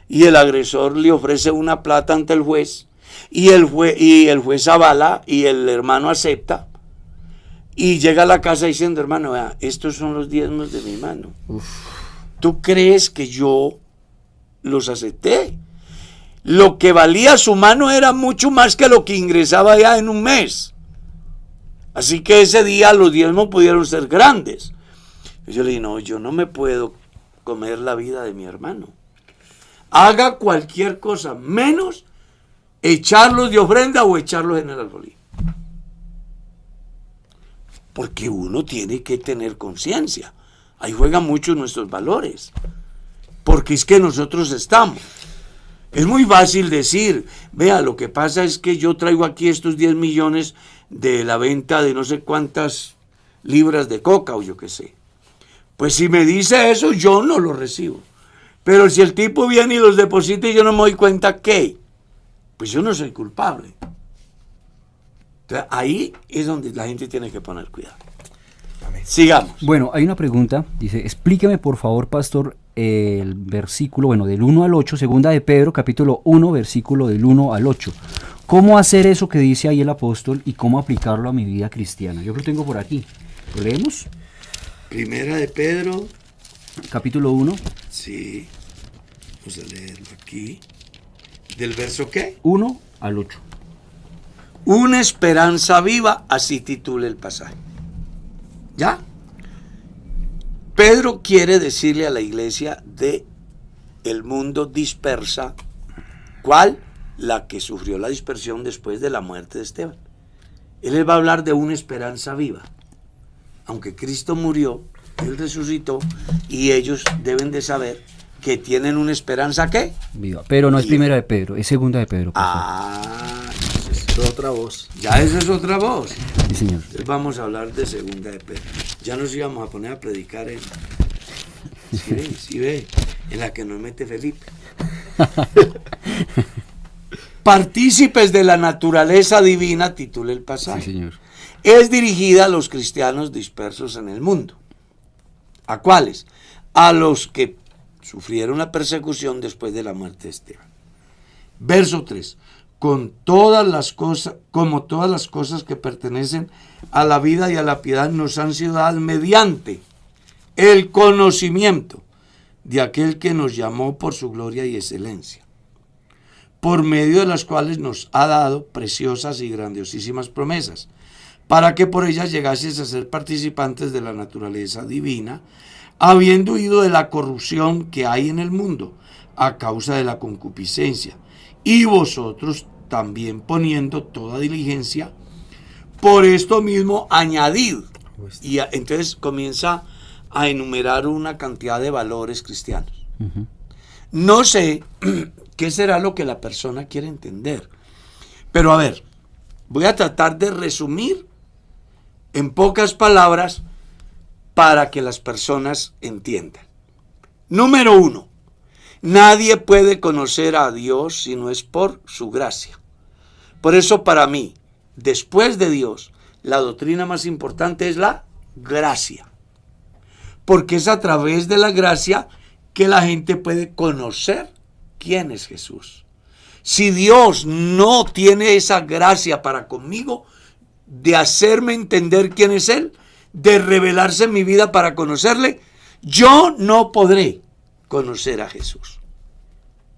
y el agresor le ofrece una plata ante el juez y el juez avala y el hermano acepta y llega a la casa diciendo, hermano, vea, estos son los diezmos de mi mano. ¿Tú crees que yo los acepté? Lo que valía su mano era mucho más que lo que ingresaba ya en un mes. Así que ese día los diezmos pudieron ser grandes. Yo le dije, no, yo no me puedo comer la vida de mi hermano. Haga cualquier cosa, menos echarlos de ofrenda o echarlos en el alfolí. Porque uno tiene que tener conciencia. Ahí juegan mucho nuestros valores. Porque es que nosotros estamos. Es muy fácil decir, vea, lo que pasa es que yo traigo aquí estos 10 millones de la venta de no sé cuántas libras de coca o yo qué sé. Pues si me dice eso, yo no lo recibo. Pero si el tipo viene y los deposita y yo no me doy cuenta, ¿qué? Pues yo no soy culpable. Entonces, ahí es donde la gente tiene que poner cuidado. Sigamos. Bueno, hay una pregunta, dice, explíqueme por favor, pastor, el versículo, bueno, del 1 al 8, segunda de Pedro, capítulo 1, versículo del 1 al 8. ¿Cómo hacer eso que dice ahí el apóstol y cómo aplicarlo a mi vida cristiana? Yo lo tengo por aquí. ¿Lo leemos? Primera de Pedro. Capítulo 1. Sí. Vamos a leerlo aquí. ¿Del verso qué? 1 al 8. Una esperanza viva, así titula el pasaje. ¿Ya? Pedro quiere decirle a la iglesia de el mundo dispersa, ¿cuál? La que sufrió la dispersión después de la muerte de Esteban. Él les va a hablar de una esperanza viva. Aunque Cristo murió, Él resucitó y ellos deben de saber que tienen una esperanza ¿qué? Viva. Pero no es primera de Pedro, es segunda de Pedro. Entonces, Es otra voz. ya esa es otra voz. Sí, señor. Entonces vamos a hablar de segunda de Pedro. Ya nos íbamos a poner a predicar en... Sí ve, en la que nos mete Felipe. Partícipes de la naturaleza divina, titula el pasaje. Sí, señor. Es dirigida a los cristianos dispersos en el mundo. ¿A cuáles? A los que sufrieron la persecución después de la muerte de Esteban. Verso 3. Como todas las cosas que pertenecen a la vida y a la piedad nos han sido dadas mediante el conocimiento de aquel que nos llamó por su gloria y excelencia, por medio de las cuales nos ha dado preciosas y grandiosísimas promesas, para que por ellas llegases a ser participantes de la naturaleza divina, habiendo huido de la corrupción que hay en el mundo a causa de la concupiscencia, y vosotros también poniendo toda diligencia, por esto mismo añadid. Y entonces comienza a enumerar una cantidad de valores cristianos. Uh-huh. No sé qué será lo que la persona quiere entender, pero a ver, voy a tratar de resumir en pocas palabras para que las personas entiendan. Número 1, nadie puede conocer a Dios si no es por su gracia. Por eso para mí, después de Dios, la doctrina más importante es la gracia. Porque es a través de la gracia que la gente puede conocer quién es Jesús. Si Dios no tiene esa gracia para conmigo, de hacerme entender quién es Él, de revelarse en mi vida para conocerle, yo no podré conocer a Jesús.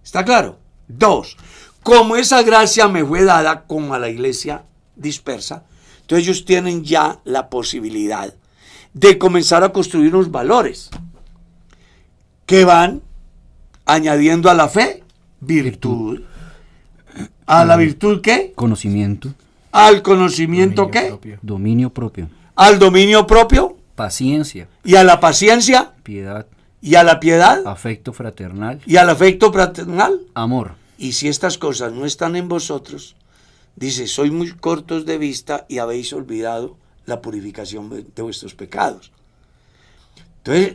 ¿Está claro? 2, como esa gracia me fue dada como a la iglesia dispersa, entonces ellos tienen ya la posibilidad de comenzar a construir unos valores que van añadiendo a la fe virtud. ¿A la virtud qué? Conocimiento. ¿Al conocimiento qué? Propio. Dominio propio. ¿Al dominio propio? Paciencia. ¿Y a la paciencia? Piedad. ¿Y a la piedad? Afecto fraternal. ¿Y al afecto fraternal? Amor. Y si estas cosas no están en vosotros, Dice, sois muy cortos de vista y habéis olvidado la purificación de vuestros pecados. Entonces,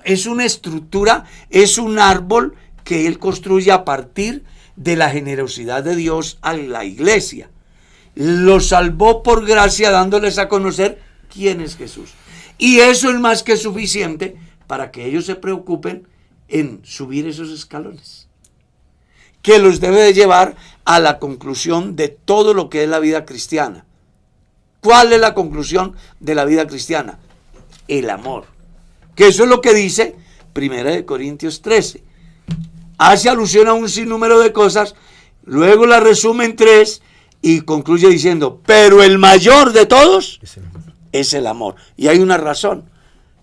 es una estructura, es un árbol que él construye a partir de la generosidad de Dios a la iglesia. Los salvó por gracia, dándoles a conocer quién es Jesús. Y eso es más que suficiente para que ellos se preocupen en subir esos escalones, que los debe de llevar a la conclusión de todo lo que es la vida cristiana. ¿Cuál es la conclusión de la vida cristiana? El amor. Que eso es lo que dice 1 Corintios 13. Hace alusión a un sinnúmero de cosas, luego la resume en 3 y concluye diciendo, pero el mayor de todos es el amor. Y hay una razón.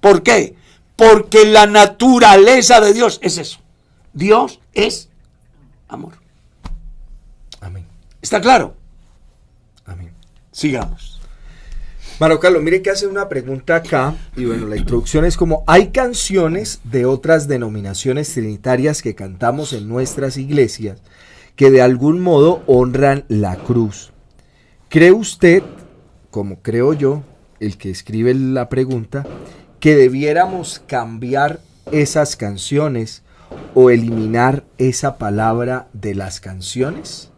¿Por qué? Porque la naturaleza de Dios es eso. Dios es amor. Amén. ¿Está claro? Amén. Sigamos. Mano Carlos, mire que hace una pregunta acá, y bueno, la introducción es como, hay canciones de otras denominaciones trinitarias que cantamos en nuestras iglesias que de algún modo honran la cruz. ¿Cree usted, como creo yo, el que escribe la pregunta, que debiéramos cambiar esas canciones o eliminar esa palabra de las canciones?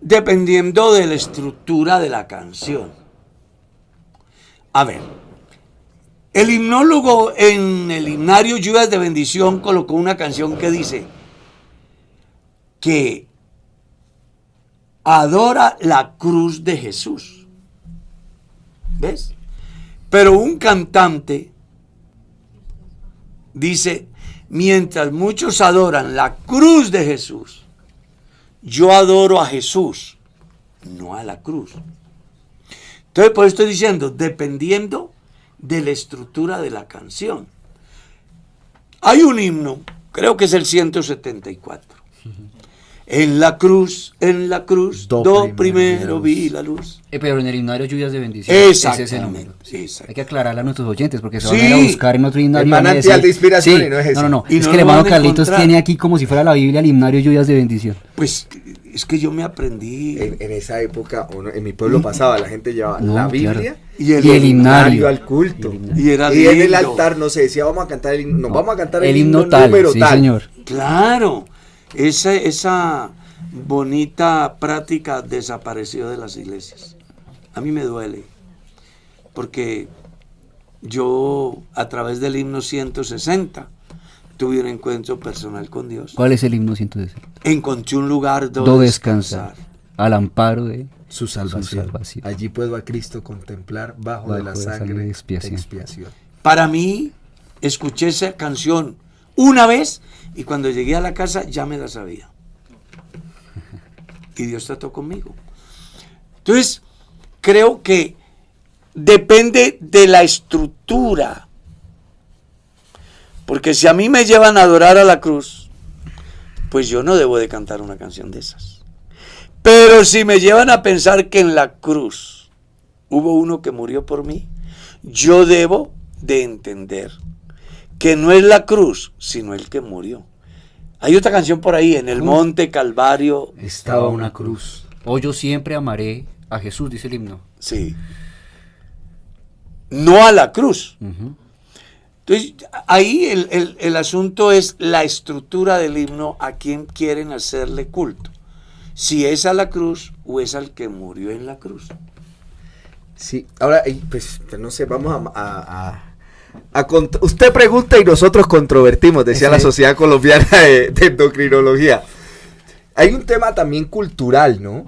Dependiendo de la estructura de la canción. A ver, el himnólogo en el himnario Lluvias de Bendición colocó una canción que dice que adora la cruz de Jesús. ¿Ves? Pero un cantante dice, mientras muchos adoran la cruz de Jesús, yo adoro a Jesús, no a la cruz. Entonces, por eso estoy diciendo, dependiendo de la estructura de la canción. Hay un himno, creo que es el 174. En la cruz, do primero vi la luz. Pero en el himnario Lluvias de Bendición. Exactamente. Ese es el número. Sí, exacto. Hay que aclararle a nuestros oyentes porque se Sí. van a ir a buscar en otro himnario. El y van a manantial decir- de inspiración Sí. y no es ese. No. Y Es no que el lo hermano van a Carlitos encontrar. tiene aquí como si fuera la Biblia el himnario Lluvias de Bendición. Pues es que yo me aprendí. En esa época, en mi pueblo pasaba, la gente llevaba No, la Biblia claro. Y el himnario himnario al culto. Y era Y en el lindo. altar no se decía, vamos a cantar el himno, No, vamos a cantar el himno tal, número sí, tal. señor. Claro, esa bonita práctica desapareció de las iglesias. A mí me duele, porque yo a través del himno 160 tuve un encuentro personal con Dios. ¿Cuál es el himno 160? Encontré un lugar Do donde descansar descansar. al amparo de Su salvación. salvación. Allí puedo a Cristo contemplar bajo de la sangre de expiación. Para mí, escuché esa canción una vez y cuando llegué a la casa ya me la sabía. Y Dios trató conmigo. Entonces, creo que depende de la estructura. Porque si a mí me llevan a adorar a la cruz, pues yo no debo de cantar una canción de esas. Pero si me llevan a pensar que en la cruz hubo uno que murió por mí, yo debo de entender que no es la cruz, sino el que murió. Hay otra canción por ahí, en el monte Calvario. Estaba una cruz. O yo siempre amaré a Jesús, dice el himno. Sí. No a la cruz. Ujú. Entonces, ahí el asunto es la estructura del himno, a quién quieren hacerle culto. Si es a la cruz o es al que murió en la cruz. Sí, ahora, pues, no sé, vamos usted pregunta y nosotros controvertimos, decía la Sociedad Colombiana de Endocrinología. Hay un tema también cultural, ¿no?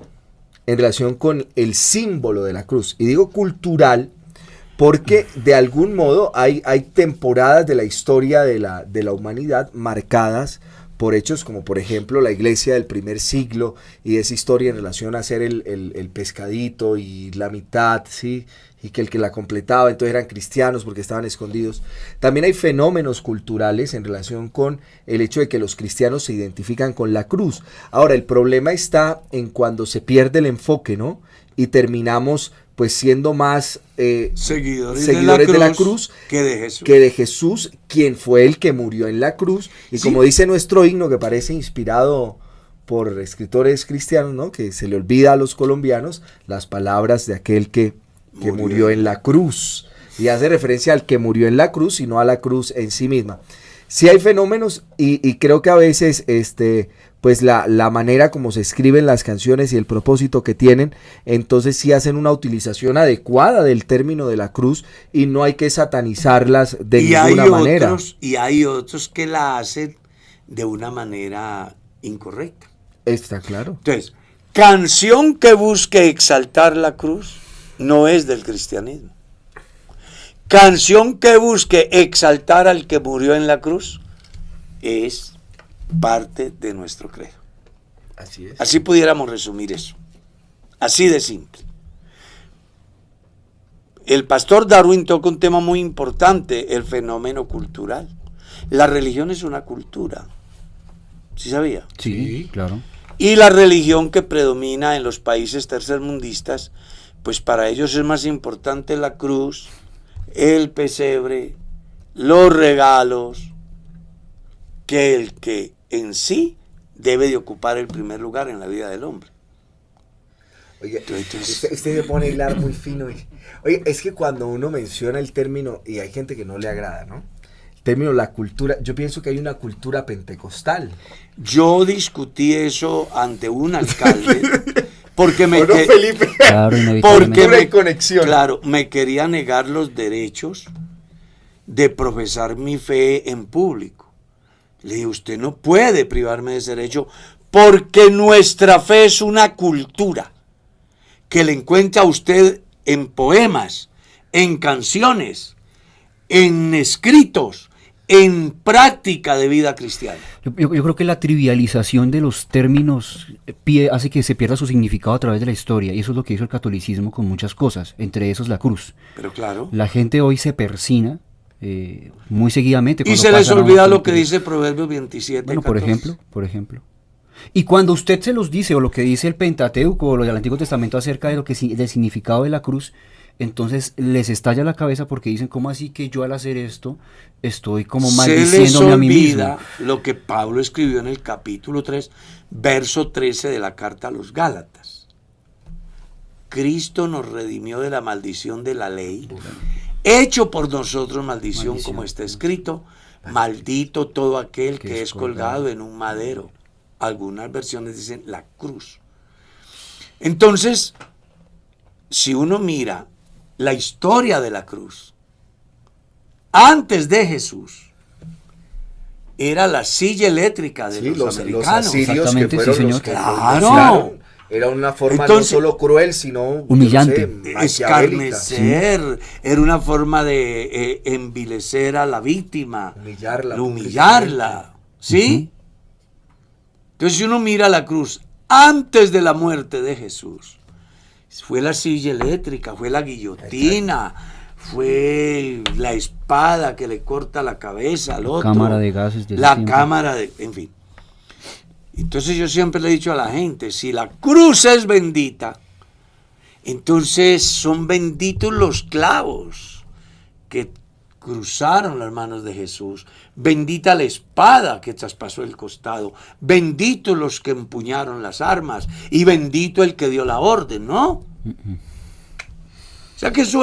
En relación con el símbolo de la cruz. Y digo cultural porque de algún modo hay temporadas de la historia de la humanidad marcadas por hechos como por ejemplo la iglesia del primer siglo y esa historia en relación a hacer el pescadito y la mitad, ¿sí? Y que el que la completaba entonces eran cristianos porque estaban escondidos. También hay fenómenos culturales en relación con el hecho de que los cristianos se identifican con la cruz. Ahora, el problema está en cuando se pierde el enfoque, ¿no? Y terminamos pues siendo más Seguidores de la cruz que de Jesús. que de Jesús, quien fue el que murió en la cruz. Y Sí. como dice nuestro himno, que parece inspirado por escritores cristianos, ¿no? Que se le olvida a los colombianos las palabras de aquel que murió en la cruz. Y hace referencia al que murió en la cruz y no a la cruz en sí misma. Sí hay fenómenos y creo que a veces pues la manera como se escriben las canciones y el propósito que tienen, entonces sí hacen una utilización adecuada del término de la cruz y no hay que satanizarlas de ninguna manera. Y hay otros que la hacen de una manera incorrecta. Está claro. Entonces, canción que busque exaltar la cruz no es del cristianismo. Canción que busque exaltar al que murió en la cruz es parte de nuestro credo. Así es. Así pudiéramos resumir eso. Así de simple. El pastor Darwin toca un tema muy importante, el fenómeno cultural. La religión es una cultura. ¿Sí sabía? Sí, claro. Y la religión que predomina en los países tercermundistas, pues para ellos es más importante la cruz, el pesebre, los regalos, que el que en sí debe de ocupar el primer lugar en la vida del hombre. Oye, usted se pone a hilar muy fino. Oye, es que cuando uno menciona el término, y hay gente que no le agrada, ¿no? El término, la cultura, yo pienso que hay una cultura pentecostal. Yo discutí eso ante un alcalde, porque me... Felipe? Claro, porque conexión. Claro, me quería negar los derechos de profesar mi fe en público. Le dije, usted no puede privarme de ese derecho porque nuestra fe es una cultura que le encuentra a usted en poemas, en canciones, en escritos, en práctica de vida cristiana. Yo creo que la trivialización de los términos hace que se pierda su significado a través de la historia, y eso es lo que hizo el catolicismo con muchas cosas, entre esos la cruz. Pero claro. La gente hoy se persina muy seguidamente. Y se les olvida lo que dice Proverbios 27, bueno, 14. por ejemplo. Y cuando usted se los dice, o lo que dice el Pentateuco, o lo del Antiguo Testamento acerca de del significado de la cruz, entonces les estalla la cabeza porque dicen, ¿cómo así que yo al hacer esto estoy como maldiciéndome a mí mismo? Se les olvida lo que Pablo escribió en el capítulo 3, verso 13 de la carta a los Gálatas. Cristo nos redimió de la maldición de la ley, hecho por nosotros maldición, como está escrito, maldito todo aquel que es colgado en un madero. Algunas versiones dicen la cruz. Entonces, si uno mira la historia de la cruz, antes de Jesús, era la silla eléctrica de los americanos. Los asirios, que fueron sí, señor. los que Claro. Era una forma Entonces, no solo cruel, sino humillante. Escarnecer, era una forma de envilecer a la víctima, humillarla, ¿sí? Entonces, si uno mira la cruz antes de la muerte de Jesús, fue la silla eléctrica, fue la guillotina, fue la espada que le corta la cabeza al otro, cámara de gases en fin. Entonces yo siempre le he dicho a la gente, si la cruz es bendita, entonces son benditos los clavos que cruzaron las manos de Jesús, bendita la espada que traspasó el costado, benditos los que empuñaron las armas y bendito el que dio la orden, ¿no? O sea que eso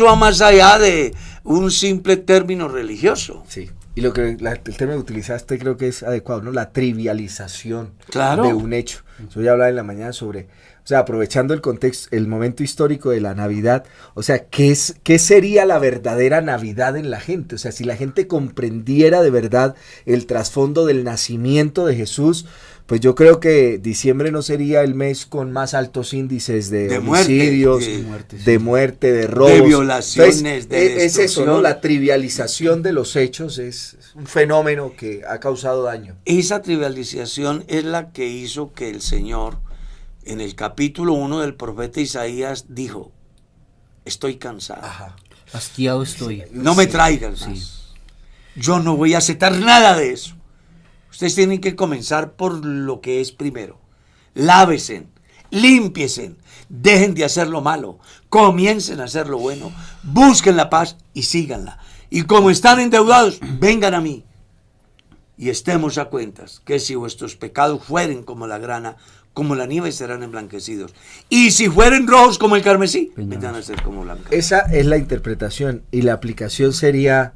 va más allá de un simple término religioso. Sí. Y el término que utilizaste creo que es adecuado, ¿no? La trivialización Claro. de un hecho. Yo ya hablaba en la mañana sobre, o sea, aprovechando el contexto, el momento histórico de la Navidad, o sea, ¿qué sería la verdadera Navidad en la gente? O sea, si la gente comprendiera de verdad el trasfondo del nacimiento de Jesús, pues yo creo que diciembre no sería el mes con más altos índices de homicidios, de muerte, de robos, de violaciones, entonces, de es eso, ¿no? La trivialización de los hechos es un fenómeno que ha causado daño. Esa trivialización es la que hizo que el Señor, en el capítulo 1 del profeta Isaías, dijo, estoy cansado. Ajá. Hastiado estoy. No me traigan más. Yo no voy a aceptar nada de eso. Ustedes tienen que comenzar por lo que es primero. Lávesen, límpiesen, dejen de hacer lo malo, comiencen a hacer lo bueno, busquen la paz y síganla. Y como están endeudados, vengan a mí. y estemos a cuentas, que si vuestros pecados fueren como la grana, como la nieve serán emblanquecidos. Y si fueren rojos como el carmesí, vendrán a ser como blancas. Esa es la interpretación, y la aplicación sería,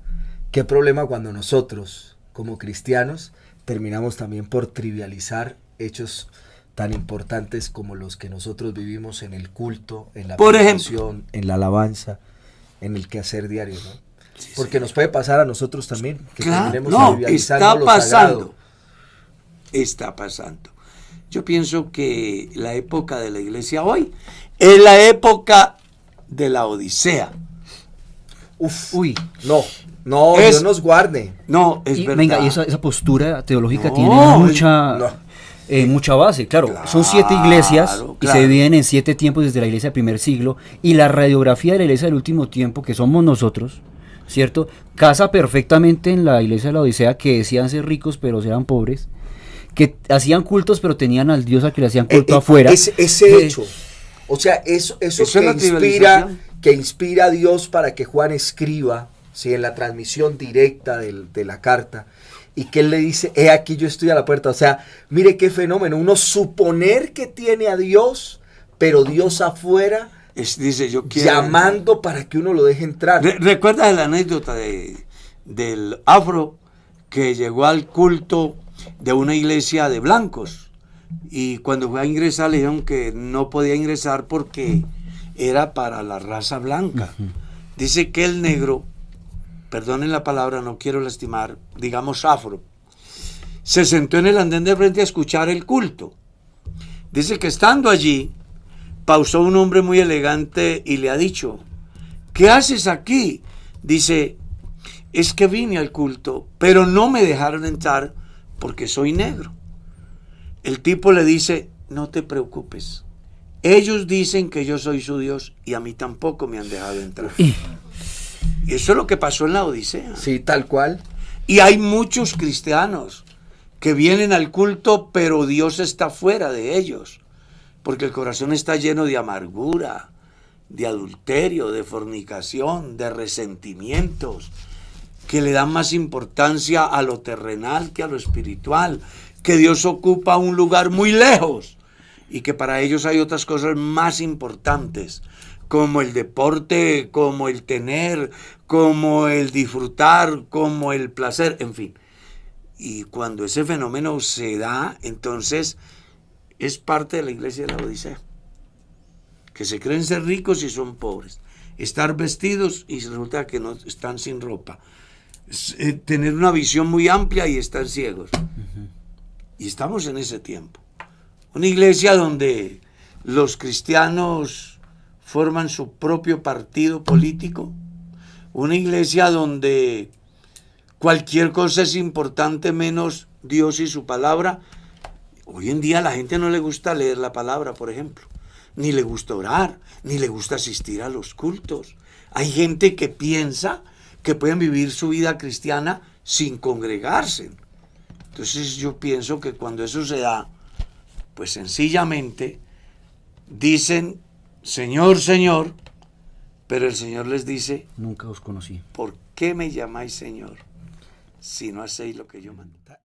¿qué problema cuando nosotros, como cristianos, terminamos también por trivializar hechos tan importantes como los que nosotros vivimos en el culto, en la predicación, en la alabanza, en el quehacer diario, ¿no? Sí, porque nos puede pasar a nosotros también, que terminemos trivializando lo sagrado. Está pasando. Yo pienso que la época de la iglesia hoy es la época de la Odisea. No, Dios nos guarde. No, es verdad. Venga, y esa postura teológica tiene mucha base. Claro, son 7 iglesias y se dividen en 7 tiempos desde la iglesia del primer siglo, y la radiografía de la iglesia del último tiempo, que somos nosotros, ¿cierto? Casa perfectamente en la iglesia de la Odisea, que decían ser ricos pero eran pobres, que hacían cultos pero tenían al Dios al que le hacían culto afuera. Ese hecho, o sea, eso que inspira a Dios para que Juan escriba, ¿sí?, en la transmisión directa de la carta, y que él le dice, he aquí yo estoy a la puerta. O sea, mire qué fenómeno, uno suponer que tiene a Dios, pero Dios afuera dice, yo quiero llamando para que uno lo deje entrar. ¿Recuerdas la anécdota del afro que llegó al culto de una iglesia de blancos? Y cuando fue a ingresar le dijeron que no podía ingresar porque era para la raza blanca. Dice que el negro, perdonen la palabra, no quiero lastimar, digamos afro, se sentó en el andén de frente a escuchar el culto. Dice que estando allí, pausó un hombre muy elegante y le ha dicho, ¿qué haces aquí? Dice, es que vine al culto, pero no me dejaron entrar porque soy negro. El tipo le dice, no te preocupes, ellos dicen que yo soy su Dios y a mí tampoco me han dejado entrar. Y eso es lo que pasó en la Odisea. Sí, tal cual. Y hay muchos cristianos que vienen al culto, pero Dios está fuera de ellos, porque el corazón está lleno de amargura, de adulterio, de fornicación, de resentimientos, que le dan más importancia a lo terrenal que a lo espiritual, que Dios ocupa un lugar muy lejos y que para ellos hay otras cosas más importantes, como el deporte, como el tener, como el disfrutar, como el placer, en fin. Y cuando ese fenómeno se da, entonces es parte de la iglesia de la Odisea, que se creen ser ricos y son pobres, estar vestidos y resulta que no están sin ropa, tener una visión muy amplia y estar ciegos. Y estamos en ese tiempo. Una iglesia donde los cristianos forman su propio partido político. Una iglesia donde cualquier cosa es importante menos Dios y su palabra. Hoy en día a la gente no le gusta leer la palabra, por ejemplo. Ni le gusta orar, ni le gusta asistir a los cultos. Hay gente que piensa que pueden vivir su vida cristiana sin congregarse. Entonces yo pienso que cuando eso se da, pues sencillamente dicen, Señor, Señor, pero el Señor les dice, nunca os conocí. ¿Por qué me llamáis Señor si no hacéis lo que yo mando?